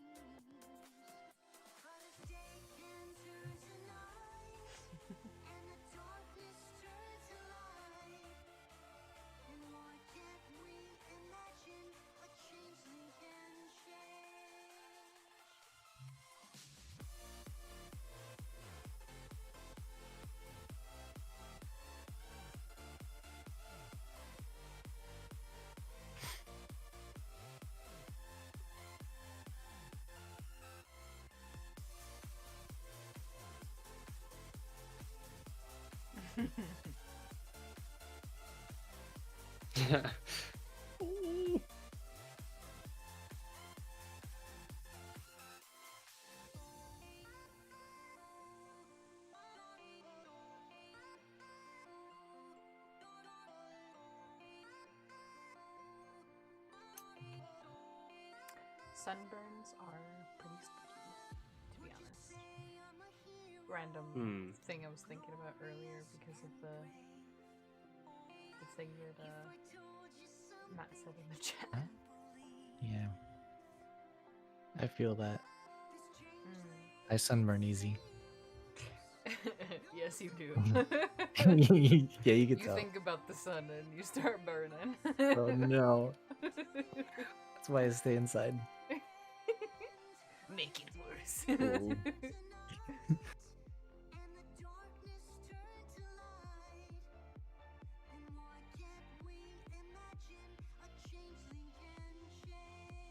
D: But a day can turn to night, and the darkness turns to light. And why can't we imagine a changeling can change?
A: Sunburns are pretty spooky, to be honest.
D: I'm a hero.
A: Random thing I was thinking about earlier because of the thing that Matt said in the chat.
B: Huh? Yeah. I feel that. I sunburn easy.
A: Yes, you do.
B: Yeah, you could
A: You
B: tell.
A: think about the sun and you start burning.
B: Oh no. That's why I stay inside.
A: Make it worse.
B: Oh.
D: And the darkness turn to light. And why can't we imagine a changeling can change?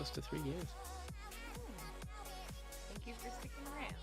C: close to 3 years.
A: Thank you for sticking around.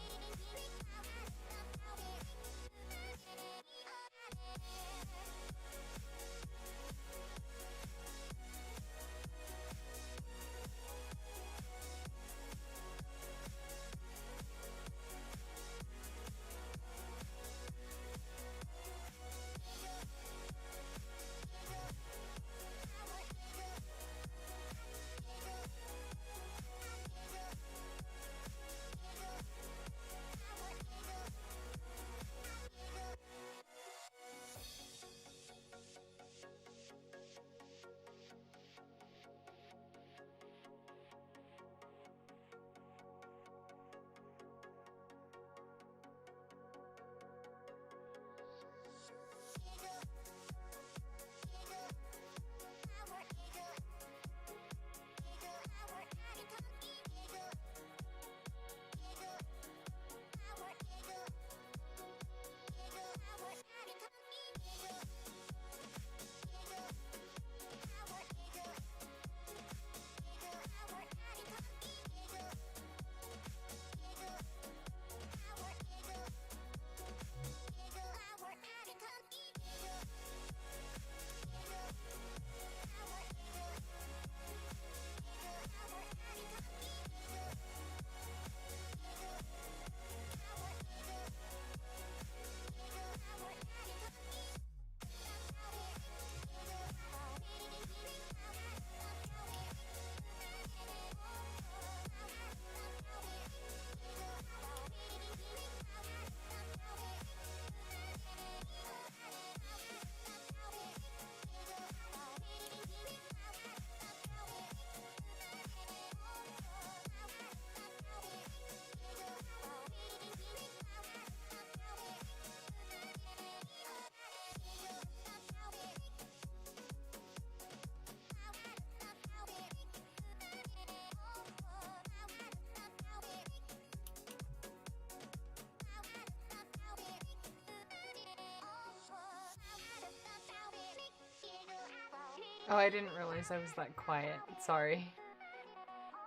A: Oh, I didn't realize I was that quiet. Sorry.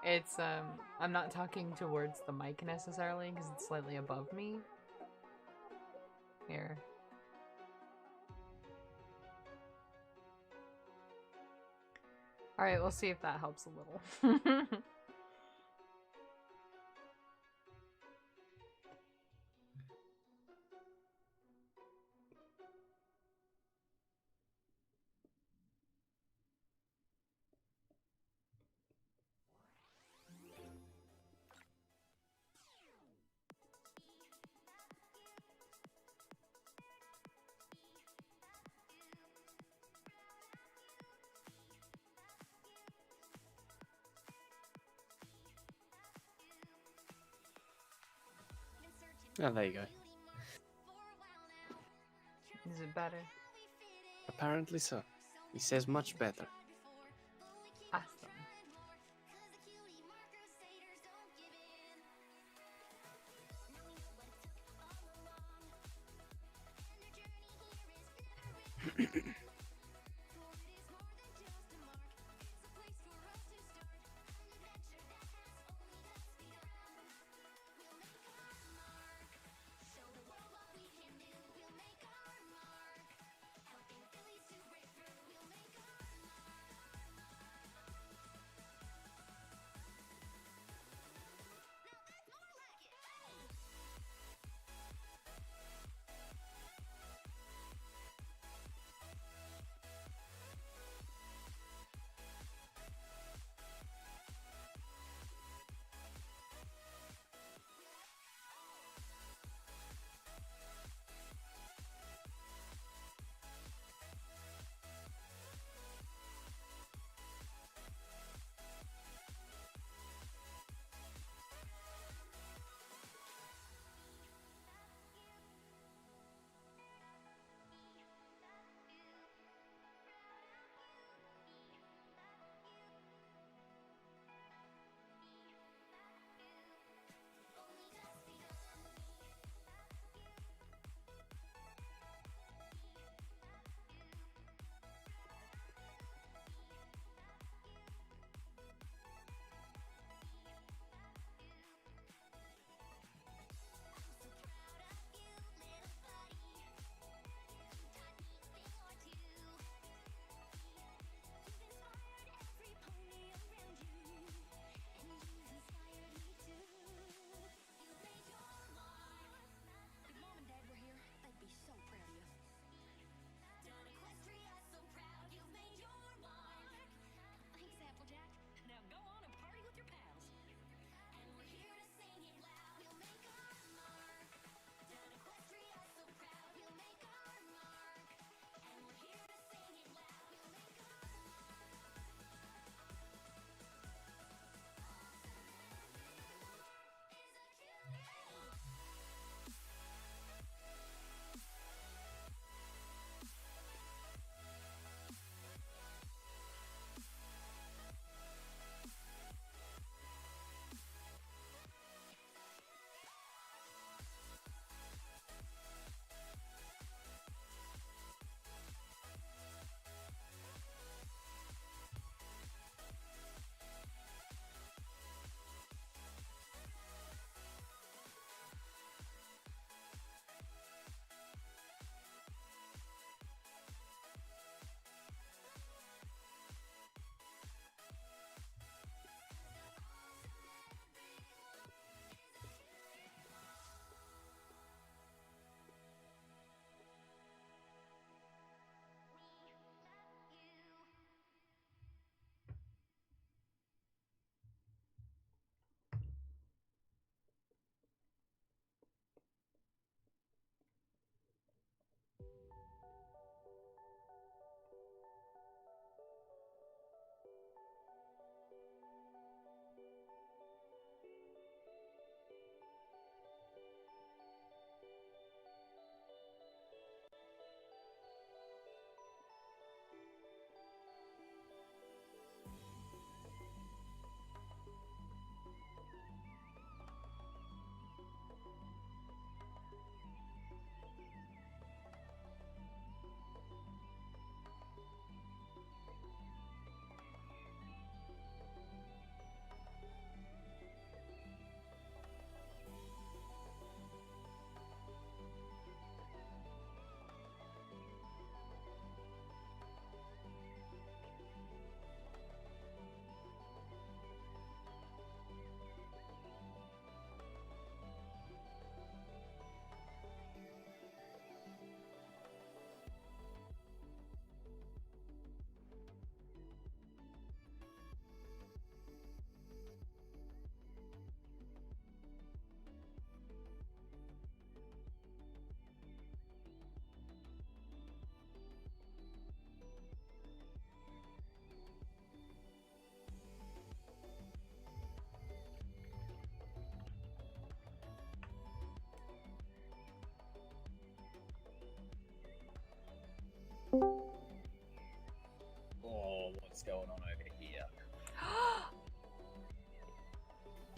A: It's, I'm not talking towards the mic necessarily because it's slightly above me. Here. Alright, we'll see if that helps a little.
C: Oh, there you go.
A: Is it better?
C: Apparently so. He says much better.
A: Awesome.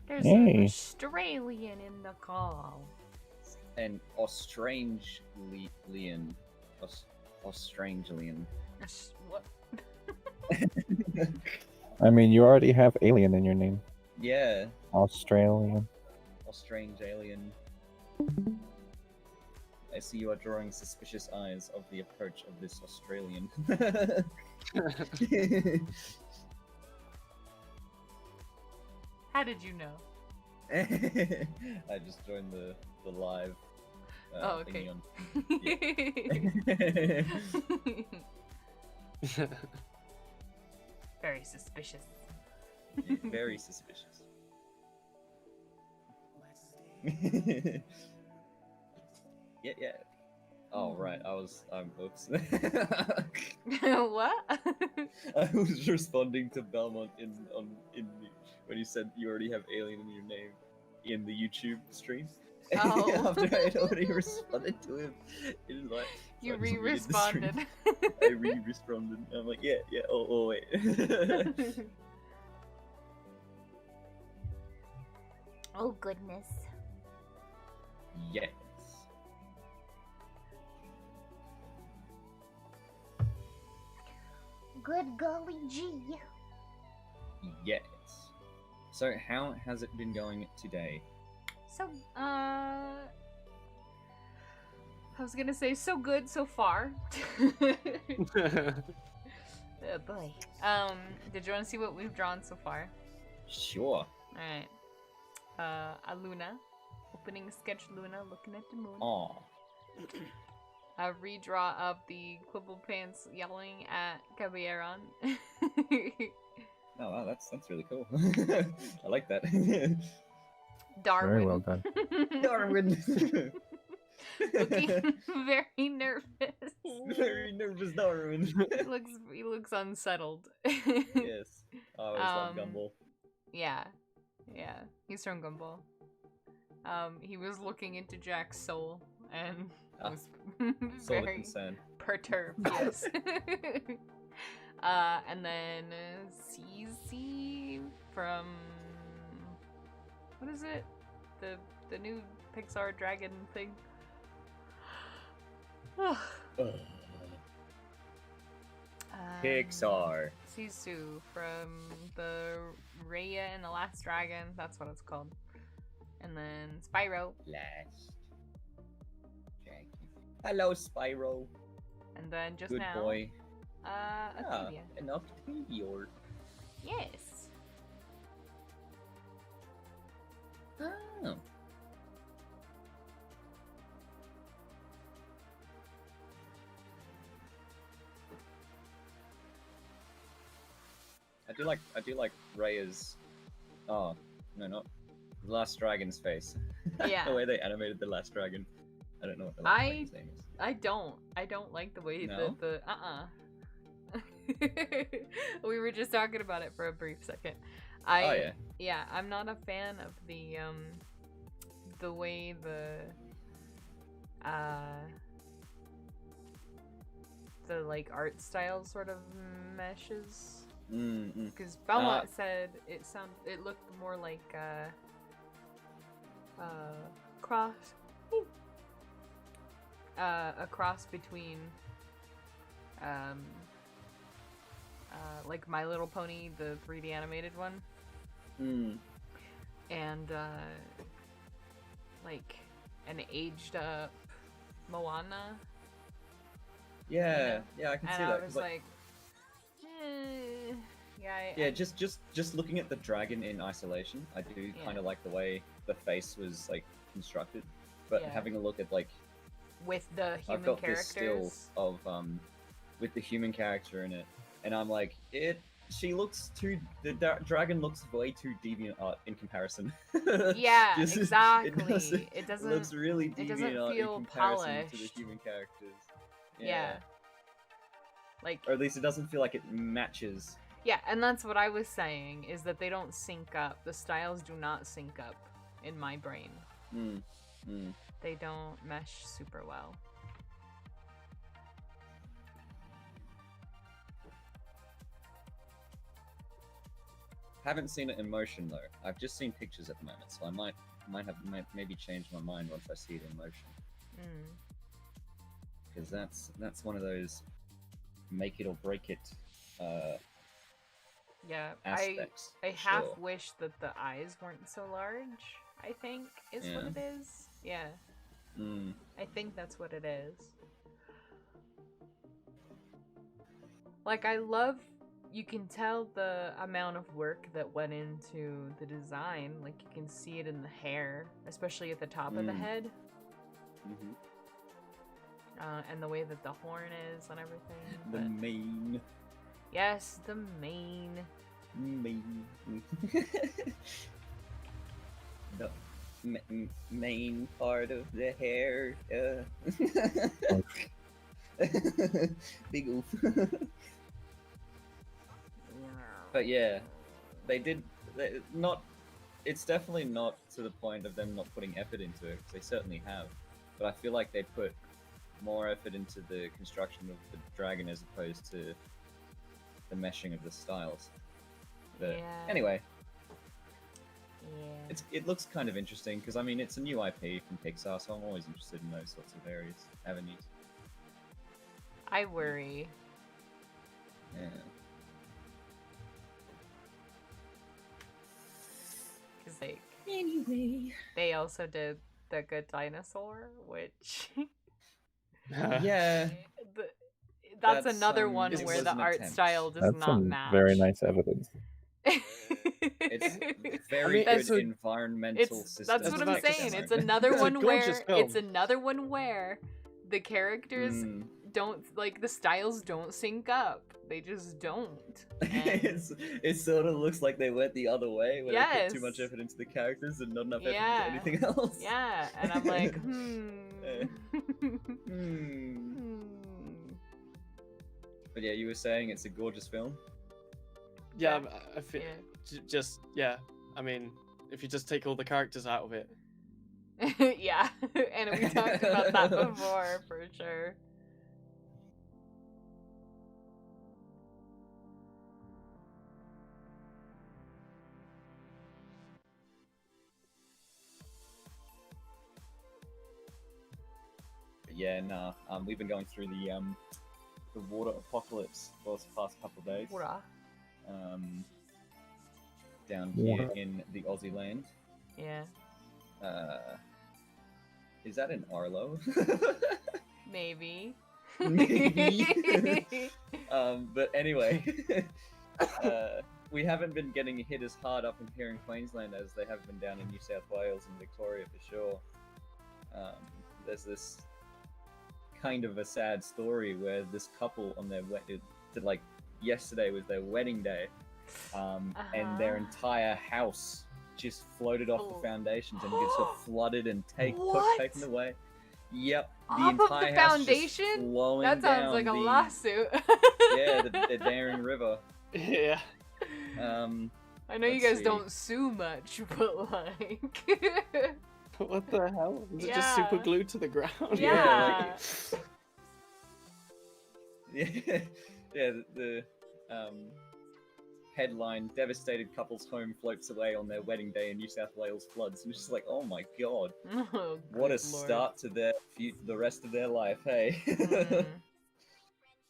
A: There's an
E: Hey.
A: Australian in the call.
F: An Austrangelian. Austrangelian.
A: What?
E: I mean, you already have alien in your name.
F: Yeah,
E: Australian.
F: Strange alien. I see you are drawing suspicious eyes of the approach of this Australian.
A: How did you know?
F: I just joined the live.
A: Oh, okay.
F: thingy on-
A: Very suspicious.
F: Very suspicious. Yeah. Oh right, oops.
A: What?
F: I was responding to Belmont when you said you already have alien in your name in the YouTube stream.
A: Oh.
F: After I had already responded to him, in like
A: You
F: I just muted the stream.
A: re-responded.
F: I re-responded. I'm like, yeah. Oh wait.
D: Oh goodness.
F: Yes.
D: Good golly gee.
F: Yes. So how has it been going today?
A: So, I was gonna say so good so far. Oh boy. Did you want to see what we've drawn so far?
F: Sure.
A: Alright. A Luna. Opening sketch Luna, looking at the moon.
F: Aw.
A: A redraw of the Quibble Pants yelling at Caballeron.
F: Oh wow, that's really cool. I like that.
A: Darwin.
E: Very well done.
F: Darwin.
A: Looking very nervous.
F: Very nervous Darwin.
A: He looks unsettled.
F: Yes. I always love Gumball.
A: Yeah. He's from Gumball. He was looking into Jack's soul and was
F: Sort of
A: very
F: concern.
A: perturbed. Yes. And then CZ from what is it? The new Pixar dragon thing.
F: Pixar.
A: Sisu from the Raya and the Last Dragon. That's what it's called. And then Spyro.
F: Last. Dragon. Hello, Spyro.
A: And then just
F: Good
A: now,
F: boy.
A: Octavia.
F: An Octavia.
A: Yes.
F: Oh. I do like Raya's. Oh no, not the Last Dragon's face.
A: Yeah.
F: The way they animated the Last Dragon. I don't know what the Last Dragon's name is.
A: I don't like the way
F: No?
A: the we were just talking about it for a brief second.
F: Oh yeah.
A: Yeah, I'm not a fan of the way the like art style sort of meshes. Because Belmont said it looked more like a cross between like My Little Pony, the 3D animated one, and like an aged up Moana.
F: Yeah, yeah, I can see
A: And
F: that.
A: I was
F: 'cause,
A: like, yeah.
F: yeah, just looking at the dragon in isolation, I do kind of like the way the face was like constructed. But
A: Yeah.
F: having a look at like
A: with the human
F: I've got
A: characters.
F: this still of with the human character in it, and I'm like, the dragon looks way too deviant art in comparison.
A: Yeah,
F: Just-
A: exactly. It
F: It looks really
A: it doesn't
F: deviant art in
A: feel
F: comparison to the
A: polished.
F: human characters.
A: Yeah. Like,
F: Or at least it doesn't feel like it matches.
A: yeah, and that's what I was saying, is that they don't sync up. The styles do not sync up in my brain. They don't mesh super well.
F: Haven't seen it in motion though. I've just seen pictures at the moment, so I might maybe change my mind once I see it in motion. Because that's one of those make it or break it
A: Yeah,
F: aspects.
A: I
F: for
A: half
F: sure.
A: wish that the eyes weren't so large, I think, is what
F: Yeah.
A: it is. Yeah,
F: Mm.
A: I think that's what it is. Like, I love, you can tell the amount of work that went into the design. Like, you can see it in the hair, especially at the top of the
F: Mm.
A: head,
F: hmm
A: and the way that the horn is and everything.
F: The
A: But
F: main.
A: yes, the mane.
F: The main part of the hair. Big oof. But yeah, they did. Not. It's definitely not to the point of them not putting effort into it. 'Cause they certainly have, but I feel like they put more effort into the construction of the dragon as opposed to the meshing of the styles. But
A: Yeah.
F: anyway,
A: Yeah.
F: it looks kind of interesting because I mean it's a new IP from Pixar, so I'm always interested in those sorts of various avenues.
A: I worry.
F: Yeah.
A: Because, like,
F: Anyway.
A: they also did The Good Dinosaur, which...
F: Yeah.
A: the, that's
F: That's,
A: another one
F: it
A: where
F: was
A: the
F: an
A: art
F: attempt.
A: style does
E: That's
A: not
E: some
A: match.
E: very nice evidence.
F: It's very
C: it's
F: good
C: a-
F: environmental system.
A: That's what I'm
C: about to
A: saying.
C: say.
A: It's another
C: It's a
A: one
C: gorgeous
A: where
C: film.
A: it's another one where the characters
F: Mm.
A: don't, like, the styles don't sync up. They just don't. And
F: It sort of looks like they went the other way, where they put too
A: Yes.
F: much effort into the characters and not enough effort
A: Yeah.
F: into anything else.
A: yeah, and I'm like,
F: Hmm. But yeah, you were saying it's a gorgeous film.
C: Yeah, I feel
A: Yeah.
C: just yeah. I mean, if you just take all the characters out of it,
A: yeah, and we talked about that before, for sure.
F: But yeah, nah. We've been going through the water apocalypse for the past couple of days.
A: Hoorah.
F: Down here
E: Water.
F: in the Aussie land.
A: Yeah,
F: Is that in Arlo?
A: maybe.
F: Maybe. But anyway, we haven't been getting hit as hard up in here in Queensland as they have been down in New South Wales and Victoria for sure. There's this kind of a sad story where this couple on their like yesterday was their wedding day, and their entire house just floated off
A: Oh.
F: the foundations and gets got flooded and
A: What?
F: taken away. Yep, the
A: Off of the
F: entire house just
A: foundation?
F: flowing
A: That sounds
F: down
A: like a
F: the,
A: lawsuit.
F: Yeah, the Daring River.
C: yeah.
A: I know you
F: let's
A: guys
F: see.
A: don't sue much, but like,
C: What the hell? Is it just super
A: Yeah.
C: glued to the ground?
A: yeah.
F: Yeah, yeah. The headline: "Devastated couple's home floats away on their wedding day in New South Wales floods." And it's just like, oh my god,
A: Oh,
F: what a
A: good lord.
F: start to their the rest of their life, hey.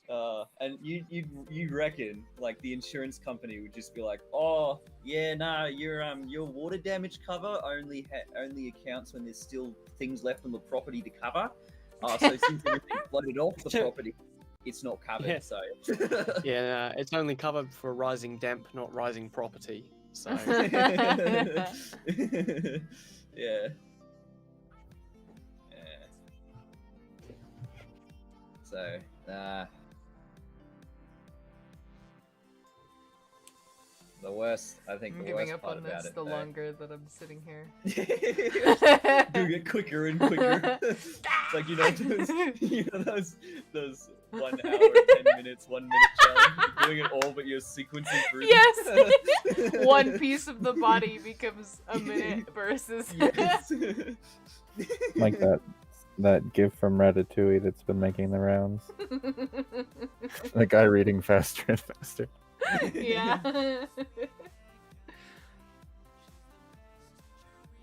A: Mm.
F: And you reckon like the insurance company would just be like, oh yeah, nah, your water damage cover only accounts when there's still things left on the property to cover. So since everything flooded off the property, it's not covered.
C: Yeah.
F: So
C: Yeah, it's only covered for rising damp, not rising property. So
F: yeah. Yeah. So the worst, I think,
A: I'm
F: the
A: giving
F: worst
A: up
F: part
A: on
F: about
A: this
F: it,
A: the
F: though.
A: longer that I'm sitting here.
F: Doing it quicker and quicker. It's like those 1 hour, 10 minutes, 1 minute challenge. You're doing it all, but you're sequencing through.
A: Yes! One piece of the body becomes a minute versus.
F: Yes.
E: Like that gif from Ratatouille that's been making the rounds. The guy reading faster and faster.
A: Yeah.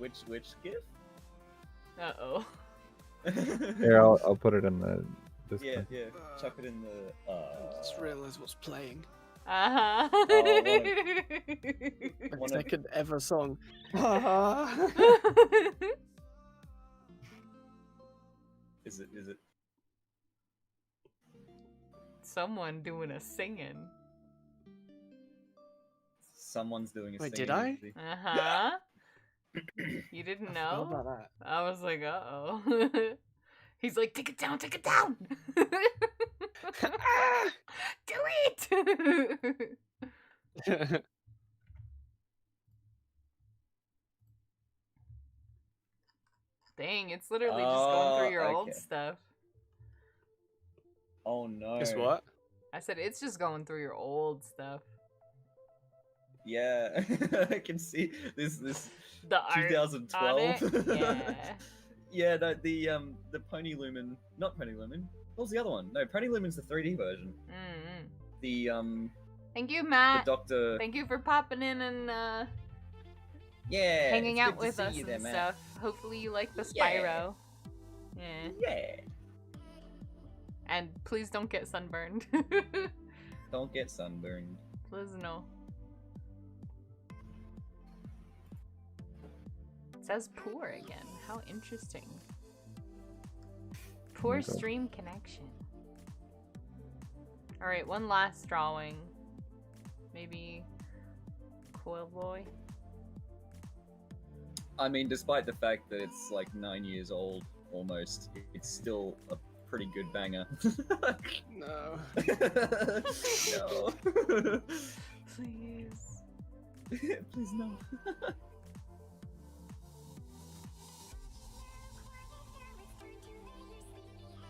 F: Which GIF?
A: Uh-oh.
E: Here, I'll put it in the Discord.
F: yeah. Chuck it in the.
C: Just realize what's playing.
A: Uh-huh.
C: The
F: One of-
C: second ever song.
F: Is it?
A: Someone doing a singing.
F: Someone's doing a
C: Wait,
F: singing
C: did I?
F: movie.
A: Uh-huh. You didn't
C: How
A: know?
C: about that?
A: I was like, uh-oh. He's like, take it down, take it down! Do it! Dang, it's literally just going through your old
F: Okay.
A: stuff.
F: Oh no.
C: Guess what?
A: I said, it's just going through your old stuff.
F: Yeah, I can see this
A: The art
F: 2012.
A: on it? Yeah.
F: Yeah, the Pony Lumen, not Pony Lumen. What was the other one? No, Pony Lumen's the 3D version.
A: Mm-hmm.
F: The
A: Thank you,
F: the
A: Matt.
F: Doctor.
A: Thank you for popping in and
F: Yeah,
A: hanging
F: it's
A: out
F: good to
A: with
F: see
A: us
F: you
A: and
F: there, Matt.
A: stuff. Hopefully you like the
F: Yeah.
A: Spyro. Yeah.
F: Yeah.
A: And please don't get sunburned.
F: Don't get sunburned.
A: Please no. It says poor again. How interesting. Poor
E: God.
A: stream connection. Alright, one last drawing. Maybe Coil Boy.
F: I mean, despite the fact that it's like 9 years old almost, it's still a pretty good banger.
C: No.
F: No.
A: Please.
F: Please no.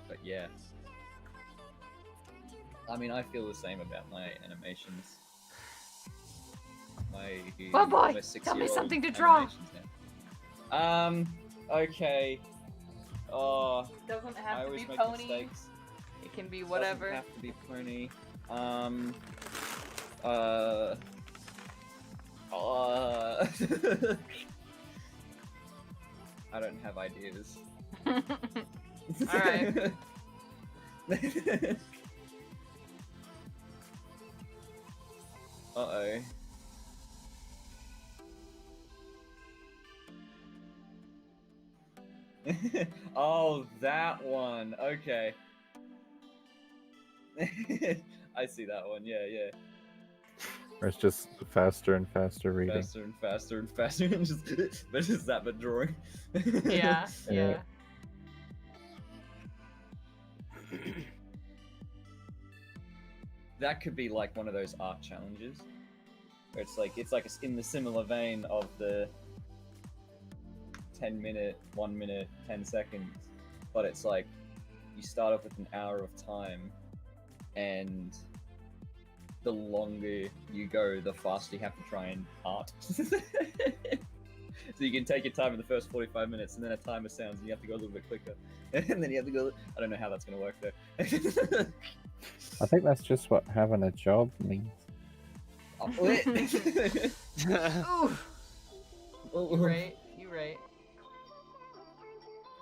F: But yeah. I mean, I feel the same about my animations. My
A: Oh boy,
F: almost
A: tell me
F: 6-year-old
A: something to draw.
F: animations now. Okay. Oh,
A: Doesn't
F: I
A: have to
F: always
A: be
F: make
A: pony.
F: mistakes.
A: It can be
F: Doesn't
A: whatever.
F: have to be pony. Uh, I don't have ideas.
A: Alright.
F: Uh-oh. Oh, that one. Okay. I see that one. Yeah.
E: Or it's just faster and faster reading.
F: Faster and faster and faster, and just but it's just that but drawing.
A: Yeah, yeah.
F: That could be like one of those art challenges, where it's like in the similar vein of the 10-minute, 1 minute, 10 seconds, but it's like you start off with an hour of time, and the longer you go, the faster you have to try and art. So you can take your time in the first 45 minutes, and then a timer sounds, and you have to go a little bit quicker, and then you have to go. I don't know how that's gonna work though.
E: I think that's just what having a job means.
A: Ooh, you right, you right.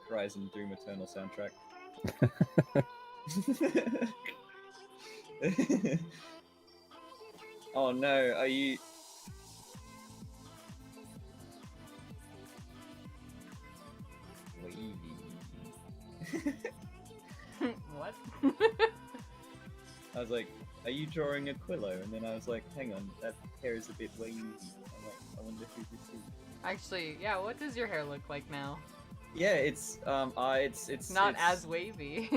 F: Horizon Doom Eternal soundtrack. Oh no, are you?
A: What?
F: I was like, are you drawing a Quillo? And then I was like, hang on, that hair is a bit wavy. I'm like, I wonder who this is.
A: Actually, yeah, what does your hair look like now?
F: Yeah, it's
A: Not
F: it's
A: as wavy.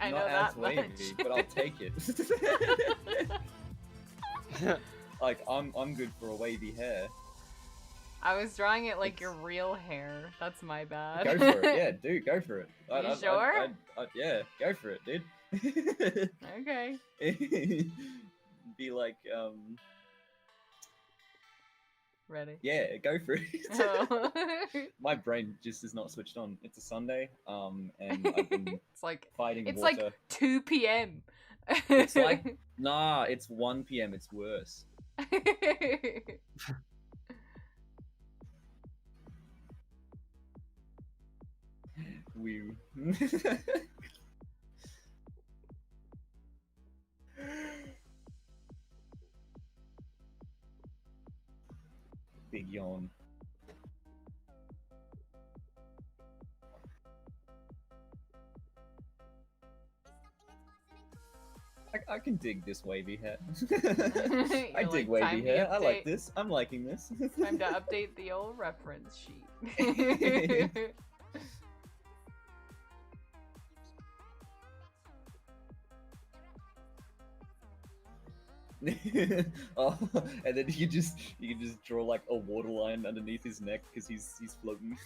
A: I know
F: not
A: that
F: as wavy,
A: much.
F: but I'll take it. Like I'm good for a wavy hair.
A: I was drawing it like your real hair. That's my bad.
F: Go for it, yeah, dude, go for it.
A: You sure?
F: Yeah, go for it, dude.
A: Okay.
F: Be like,
A: Ready.
F: yeah, go for it.
A: Oh.
F: My brain just is not switched on. It's a Sunday, and I've been
A: It's like
F: fighting
A: it's
F: water.
A: like 2 p.m.
F: It's like nah, it's 1 p.m. It's worse. Woo. Big yawn. I can dig this wavy hair. I
A: You're
F: dig
A: like,
F: wavy
A: "Time to
F: hair. I like
A: update."
F: this. I'm liking this.
A: Time to update the old reference sheet.
F: Oh, and then you can just draw like a waterline underneath his neck because he's floating.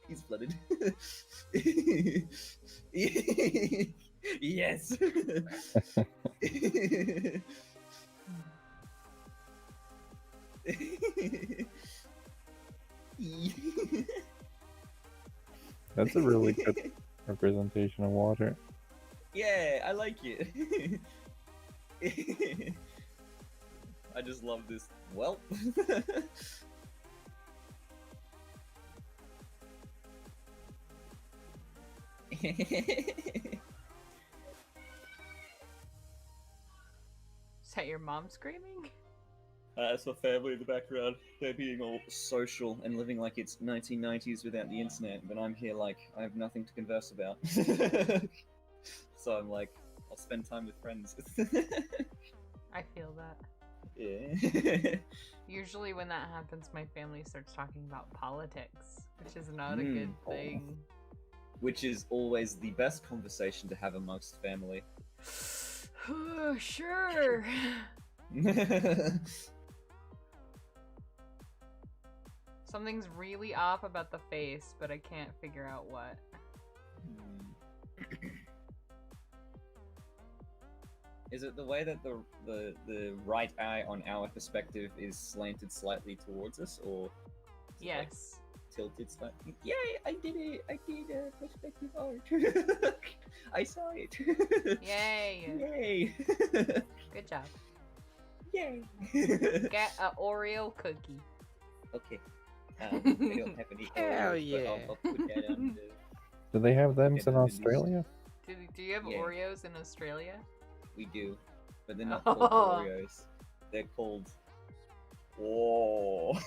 F: He's flooded. Yes.
E: That's a really good representation of water.
F: Yeah, I like it. I just love this. Well.
A: Is that your mom screaming?
F: It's my family in the background. They're being all social and living like it's 1990s without the internet, but I'm here like I have nothing to converse about. So I'm like, I'll spend time with friends.
A: I feel that.
F: Yeah.
A: Usually when that happens, my family starts talking about politics, which is not a good thing.
F: Which is always the best conversation to have amongst family.
A: Sure. Something's really off about the face, but I can't figure out what.
F: Is it the way that the right eye on our perspective is slanted slightly towards us, or
A: Yes.
F: tilted slightly? Yay! I did it! I did perspective art. I saw it.
A: Yay.
F: Yay!
A: Good job.
F: Yay!
A: Get a Oreo cookie.
F: Okay. I don't have any
B: Hell
F: Oreos, but
B: yeah.
F: I'll put that on
E: Do they have them
F: Yeah,
E: in
F: but
E: Australia?
A: Do you have
F: Yeah.
A: Oreos in Australia?
F: We do, but they're not called
A: Oh.
F: Oreos. They're called. Whoa! I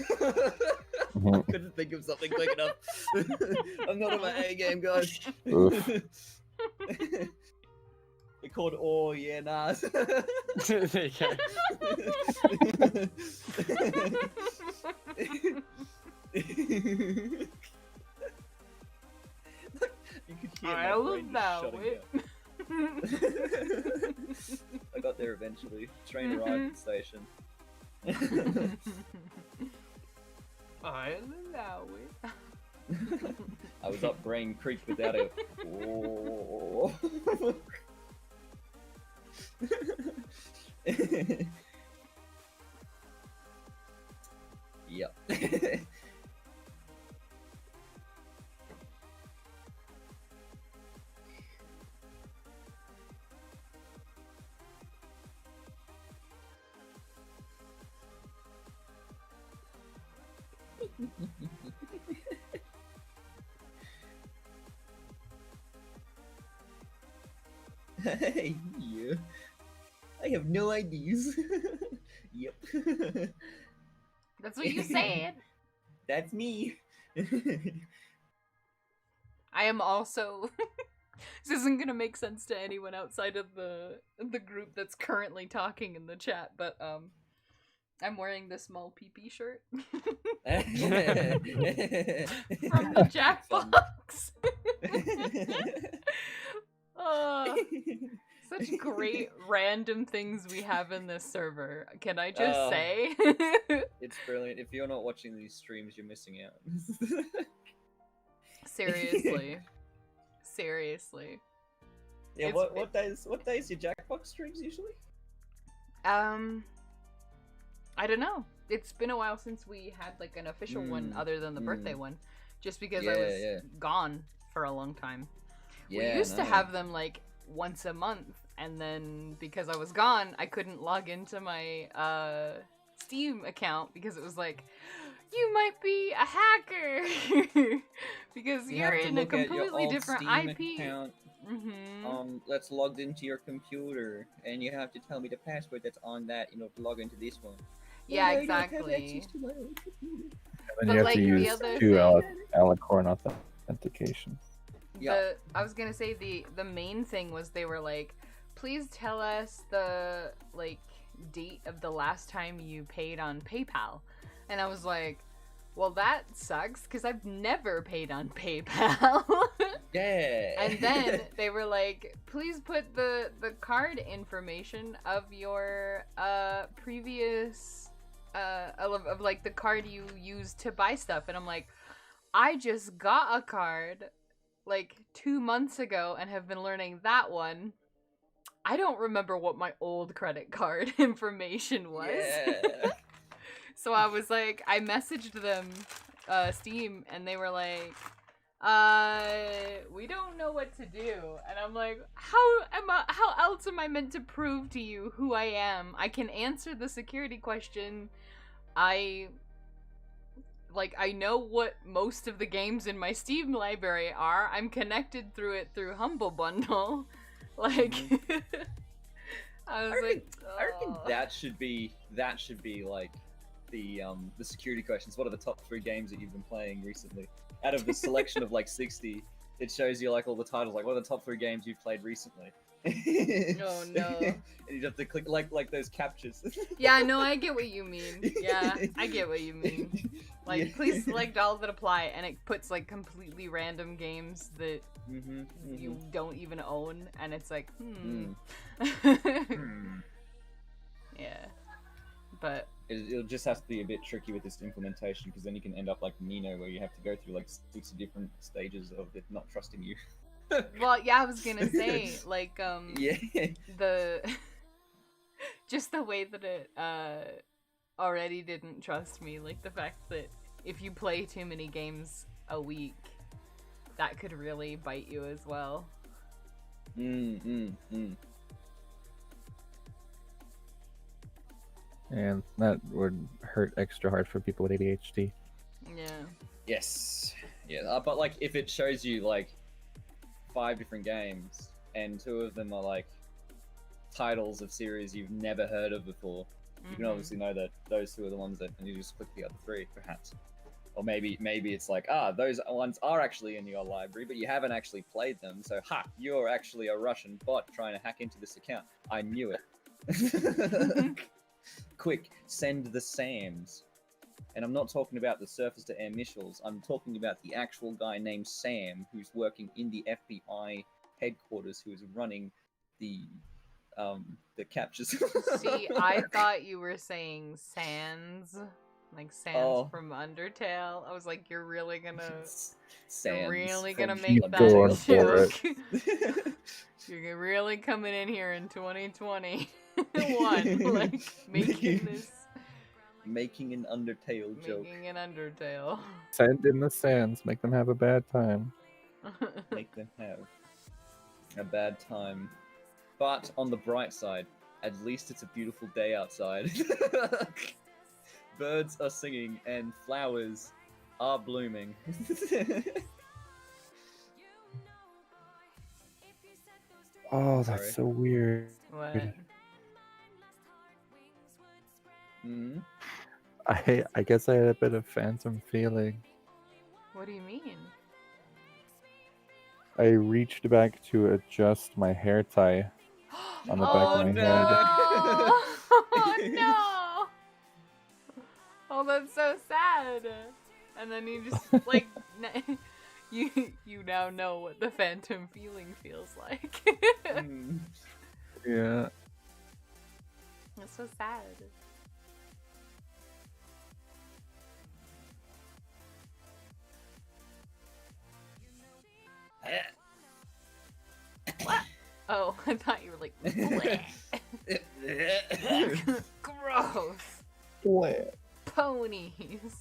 E: Mhm.
F: couldn't think of something quick enough. I'm not on my A game, guys.
E: Oof.
F: They're called Oh Yeah Nas.
B: There you go.
F: You could hear my
A: I
F: brain
A: love
F: just
A: that.
F: shutting down. I got there eventually. Train arrived at the station.
A: I allow it.
F: I was up Brain Creek without a. Oh. Yep. Hey, yeah. I have no IDs. Yep.
A: That's what you said.
F: That's me.
A: I am also. This isn't gonna make sense to anyone outside of the group that's currently talking in the chat, but I'm wearing this small PP shirt from the Jackbox. Such great random things we have in this server. Can I just
F: Oh.
A: say?
F: It's brilliant. If you're not watching these streams, you're missing out.
A: Seriously. Seriously.
F: Yeah,
A: It's-
F: what days your Jackbox streams usually?
A: I don't know. It's been a while since we had like an official one other than the birthday one. Just because I was
F: Yeah.
A: gone for a long time.
F: Yeah,
A: We used to
F: no.
A: have them like once a month, and then because I was gone, I couldn't log into my Steam account because it was like, you might be a hacker because
F: You
A: you're
F: have to
A: in a
F: look at your
A: completely
F: old
A: different
F: Steam
A: IP.
F: account
A: Mm-hmm.
F: that's logged into your computer, and you have to tell me the password that's on that in order to log into this one.
A: Yeah,
F: I don't have
A: exactly.
F: access to my own computer.
E: And then
A: But,
E: you have
A: like,
E: to
A: the
E: use
A: other
E: two
A: thing-
E: alicorn authentication.
F: Yeah.
A: I was gonna say the main thing was they were like, please tell us the like date of the last time you paid on PayPal, and I was like, well, that sucks because I've never paid on PayPal.
F: Yeah.
A: And then they were like, please put the card information of your previous of like the card you used to buy stuff, and I'm like, I just got a card like 2 months ago and have been learning that one. I don't remember what my old credit card information was.
F: Yeah.
A: So I was like, I messaged them, Steam, and they were like, we don't know what to do. And I'm like, how else am I meant to prove to you who I am? I can answer the security question. I know what most of the games in my Steam library are. I'm connected through it through Humble Bundle. Like, I was
F: I
A: like,
F: reckon
A: "Oh."
F: that should be like the security questions. What are the top 3 games that you've been playing recently? Out of the selection of like 60, it shows you like all the titles. Like, what are the top 3 games you've played recently?
A: Oh, no.
F: And you have to click like those captures.
A: Yeah, no, I get what you mean. Yeah, I get what you mean. Like,
F: Yeah.
A: please select all that apply, and it puts like completely random games that you don't even own, and it's like, Yeah, but
F: It'll just have to be a bit tricky with this implementation, because then you can end up like Nino, where you have to go through like 60 different stages of it not trusting you.
A: well, yeah, I was gonna say like
F: Yeah.
A: the just the way that it already didn't trust me, like the fact that if you play too many games a week, that could really bite you as well.
E: And that would hurt extra hard for people with ADHD.
A: Yeah.
F: Yes. Yeah, but like if it shows you like 5 different games and 2 of them are like titles of series you've never heard of before, you can obviously know that those 2 are the ones that, and you just click the other 3, perhaps. Or maybe it's like, those ones are actually in your library, but you haven't actually played them, so you're actually a Russian bot trying to hack into this account. I knew it. Quick, send the SAMs. And I'm not talking about the surface to air missiles, I'm talking about the actual guy named Sam who's working in the FBI headquarters, who is running the captures.
A: See, I thought you were saying Sans, like Sans from Undertale. I was like, you're really gonna make
E: Keep going
A: that
E: for it.
A: joke. You're really coming in here in 2021, like
F: making an Undertale joke.
A: Making an Undertale.
E: Send in the sands, make them have a bad time.
F: Make them have a bad time. But on the bright side, at least it's a beautiful day outside. Birds are singing and flowers are blooming.
E: Oh,
F: Sorry.
E: that's so weird.
A: What?
F: Mm?
E: I guess I had a bit of phantom feeling.
A: What do you mean?
E: I reached back to adjust my hair tie on the back
A: Oh
E: of my
A: no!
E: head.
A: Oh no! Oh, that's so sad. And then you just like you now know what the phantom feeling feels like.
E: Yeah.
A: That's so sad. What? Oh, I thought you were like, bleh. Gross.
E: What?
A: Ponies.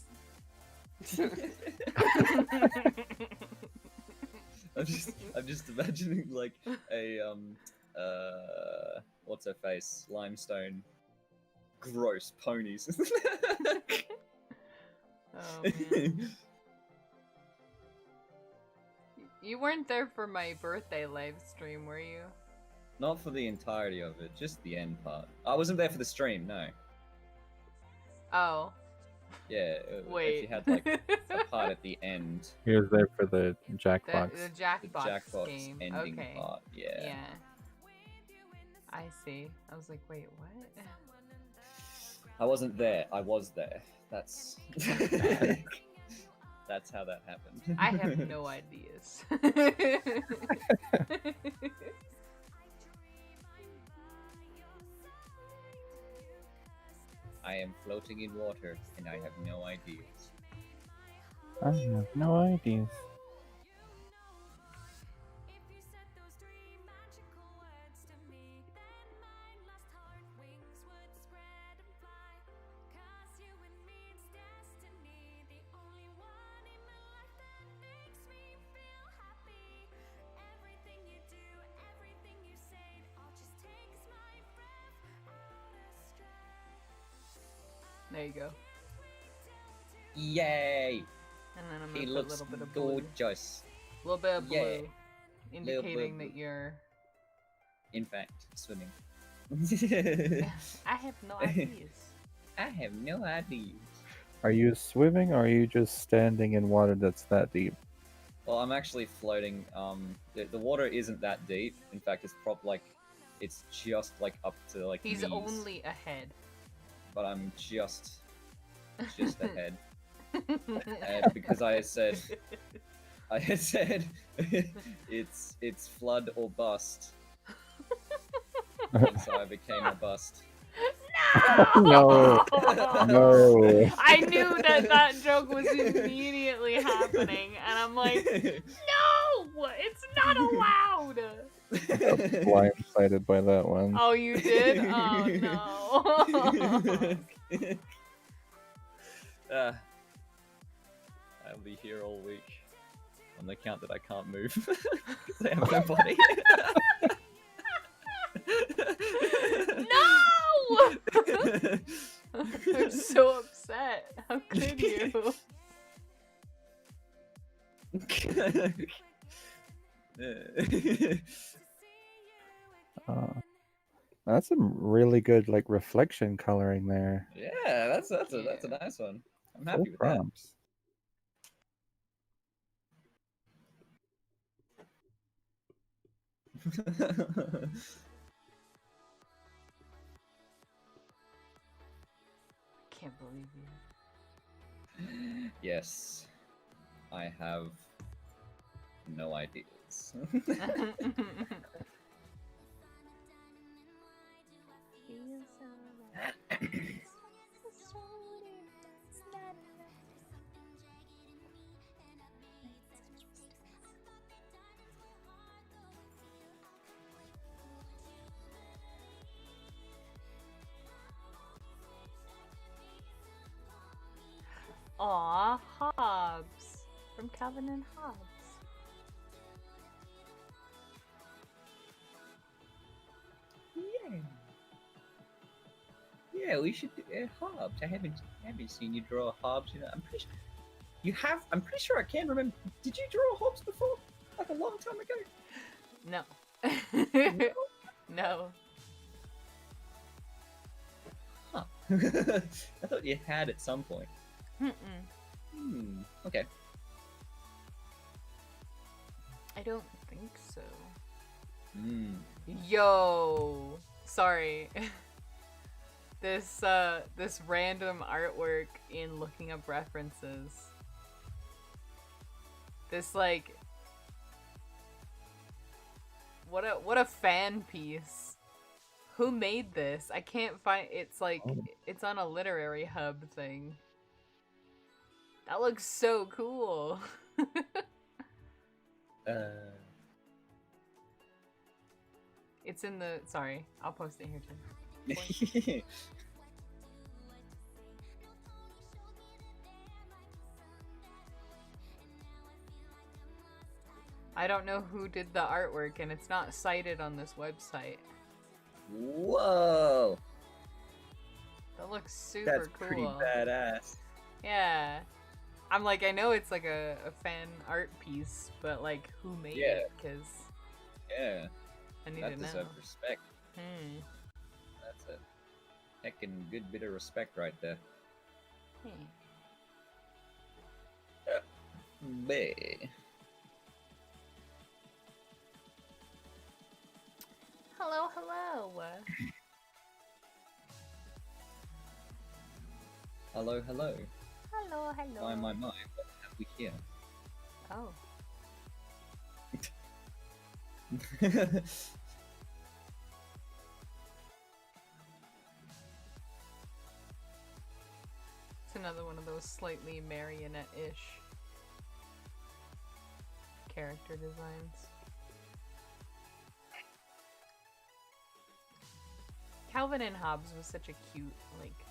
F: I'm just imagining like a what's her face? Limestone. Gross ponies.
A: Oh, man. You weren't there for my birthday live stream, were you?
F: Not for the entirety of it, just the end part. I wasn't there for the stream, no.
A: Oh.
F: Yeah,
A: Wait.
F: if you had like a part at the end,
E: He was there for the Jackbox.
A: The
F: the
A: Jackbox
F: Jackbox
A: game.
F: ending
A: Okay.
F: part, yeah.
A: Yeah. I see. I was like, wait, what?
F: I wasn't there. I was there. That's that's how that happened.
A: I have no ideas.
F: I am floating in water, and I have no ideas.
E: I have no ideas.
A: There you go.
F: Yay!
A: And then I'm
F: He
A: gonna put a
F: looks
A: little bit of blue.
F: gorgeous.
A: A little bit of blue.
F: Yeah.
A: Indicating
F: blue.
A: that you're...
F: In fact, swimming.
A: I have no ideas.
F: I have no ideas.
E: Are you swimming or are you just standing in water that's that deep?
F: Well, I'm actually floating. The water isn't that deep. In fact, it's it's just like up to like
A: He's
F: knees.
A: only ahead.
F: But I'm just ahead. Because I had said it's flood or bust. And so I became a bust.
E: No. No.
A: I knew that joke was immediately happening, and I'm like, no, it's not allowed.
E: Blindsided by that one.
A: Oh, you did? Oh no.
F: I'll be here all week on the count that I can't move because I have no body.
A: No! I'm so upset. How could you?
E: That's some really good like reflection coloring there.
F: Yeah, that's a nice one. I'm happy with that.
E: Prompts.
A: Can't believe you.
F: Yes, I have no ideas.
A: Aw, Hobbs. From Calvin and Hobbes.
F: Yeah. Yeah, we should do Hobbs. I haven't seen you draw a Hobbs. You know, I'm pretty sure you have. I'm pretty sure I can remember. Did you draw a Hobbs before? Like a long time ago?
A: No. No.
F: Huh. I thought you had at some point.
A: Mm-mm.
F: Okay.
A: I don't think so.
F: Hmm.
A: Yo! Sorry. This random artwork in looking up references. This like what a fan piece. Who made this? I can't find it's like it's on a literary hub thing. That looks so cool. It's in the sorry, I'll post it here too. I don't know who did the artwork and it's not cited on this website.
F: Whoa!
A: That looks super
F: That's
A: cool.
F: pretty badass.
A: Yeah. I'm like, I know it's like a fan art piece, but like, who made
F: Yeah.
A: it? Because
F: Yeah,
A: I need
F: that
A: to know.
F: deserves respect.
A: Hmm.
F: That's a heckin' good bit of respect right there.
A: Hmm.
F: Bae.
A: Hello, hello.
F: Hello, hello.
A: Hello, hello.
F: My, what have we here?
A: Oh. It's another one of those slightly marionette-ish character designs. Calvin and Hobbes was such a cute, like,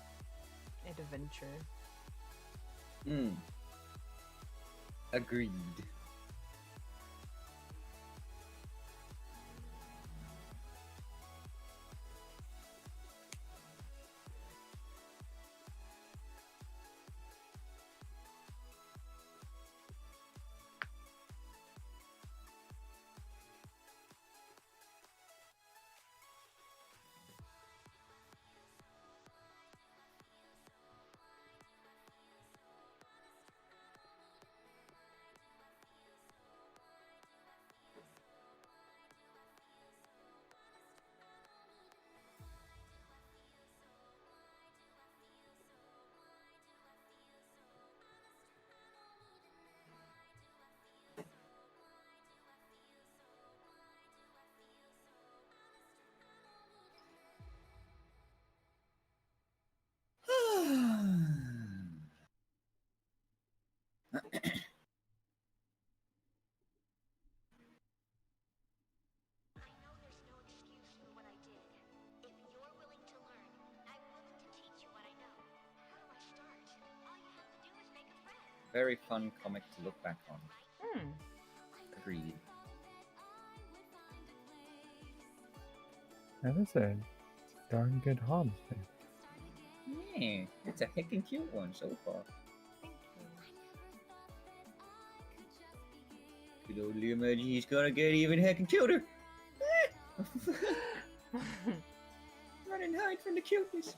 A: adventure.
F: Agreed.
D: I know there's no excuse for what I did. If you're willing to learn, I'm willing to teach you what I know. How do I start? All you have to do is make a friend.
F: Very fun comic to look back on.
A: Hmm.
F: Agreed.
E: That is a darn good Hobbs thing.
F: Yeah, it's a heckin' cute one so far. Could only imagine he's gonna get even heckin' cuter. Run and hide from the cuteness.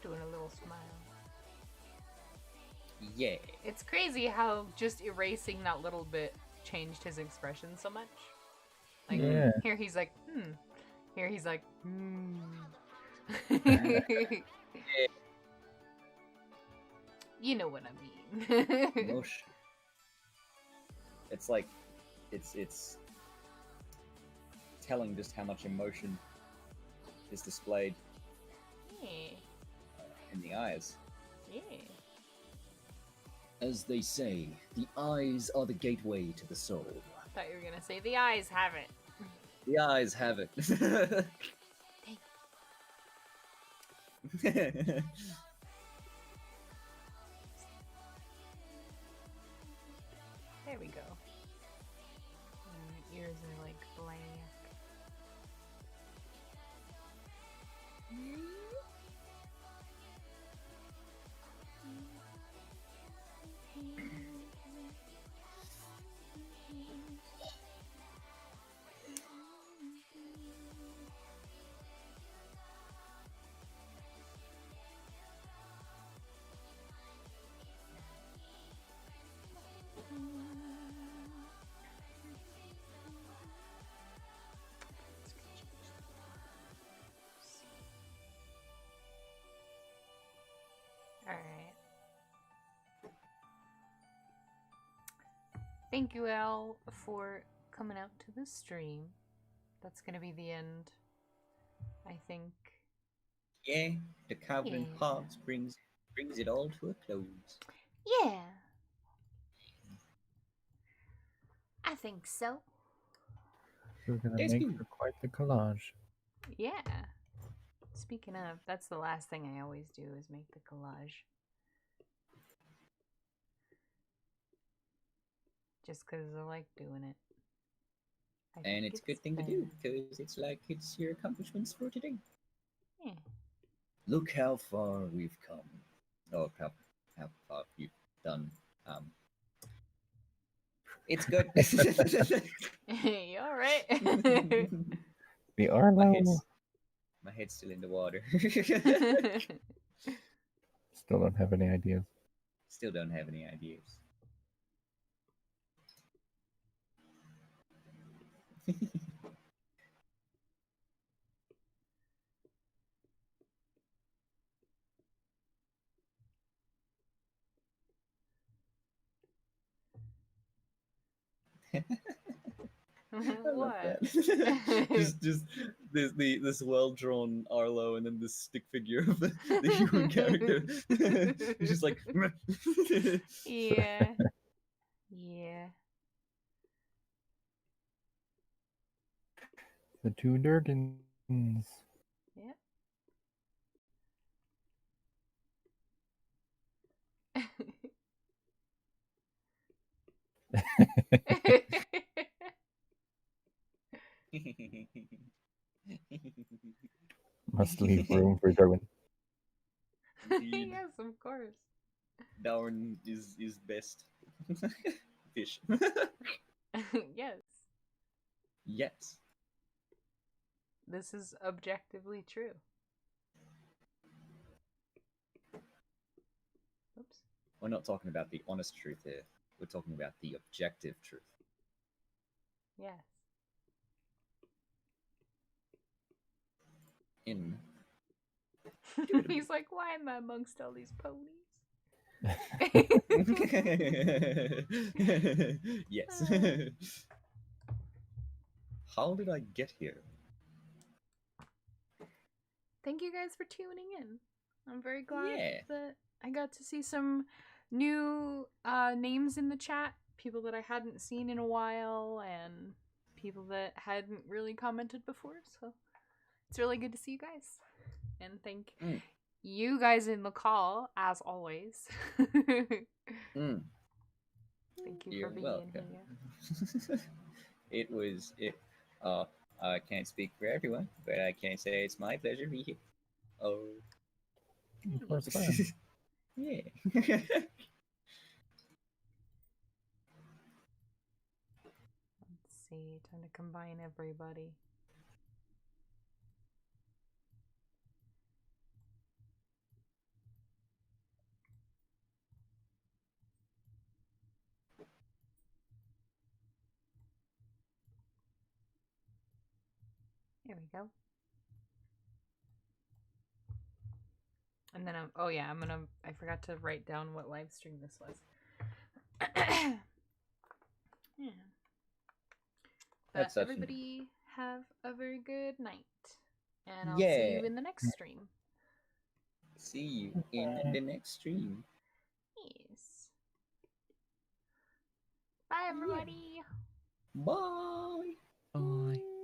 A: Doing a little smile.
F: Yeah.
A: It's crazy how just erasing that little bit changed his expression so much. Like,
E: Yeah.
A: here he's like, hmm. Here he's like, hmm. You know what I mean.
F: Emotion. It's like, it's telling just how much emotion is displayed
A: Yeah.
F: in the eyes.
A: Yeah.
G: As they say, the eyes are the gateway to the soul.
A: Thought you were gonna say the eyes have it.
F: The eyes have it.
A: There we go. And ears are like black. Alright. Thank you, Al, for coming out to the stream. That's gonna be the end, I think.
G: Yeah, the Covenant
A: Yeah.
G: Hearts brings it all to a close.
A: Yeah. I think so.
E: We're gonna
G: That's
E: make
G: good.
E: for quite the collage.
A: Yeah. Speaking of, that's the last thing I always do is make the collage. Just because I like doing it. I
G: And
A: think
G: it's a good thing to
A: fun.
G: do because it's like it's your accomplishments for today.
A: Yeah.
G: Look how far we've come. Oh, how far you've done. It's good.
A: You alright?
E: The Arlo.
G: My head's still in the water.
E: Still don't have any ideas.
G: Still don't have any ideas. I love
A: What?
G: that. just this well drawn Arlo and then this stick figure of the human character. He's just like
A: Yeah. Yeah.
E: The two Durgans.
A: Yep.
E: Must leave room for Darwin.
G: Indeed.
A: Yes, of course.
G: Darwin is best. Fish.
A: Yes.
G: Yes.
A: This is objectively true. Oops.
G: We're not talking about the honest truth here. We're talking about the objective truth.
A: Yes.
G: In
A: He's like, why am I amongst all these ponies?
G: yes. How did I get here?
A: Thank you guys for tuning in. I'm very glad
G: Yeah.
A: that I got to see some new names in the chat. People that I hadn't seen in a while and people that hadn't really commented before. So it's really good to see you guys. And thank you guys in the call, as always.
G: Mm.
A: Thank you
G: You're
A: for being
G: welcome.
A: here.
G: I can't speak for everyone, but I can say it's my pleasure to be here. Oh.
E: Of course, fine.
G: Yeah.
A: Let's see. Time to combine everybody. There we go. And then I forgot to write down what live stream this was. Yeah. But
G: That's such an-
A: everybody have a very good night. And I'll see
G: Yeah.
A: you in the next stream.
G: See you in the next stream.
A: Yes. Bye, everybody.
G: Bye.
B: Bye.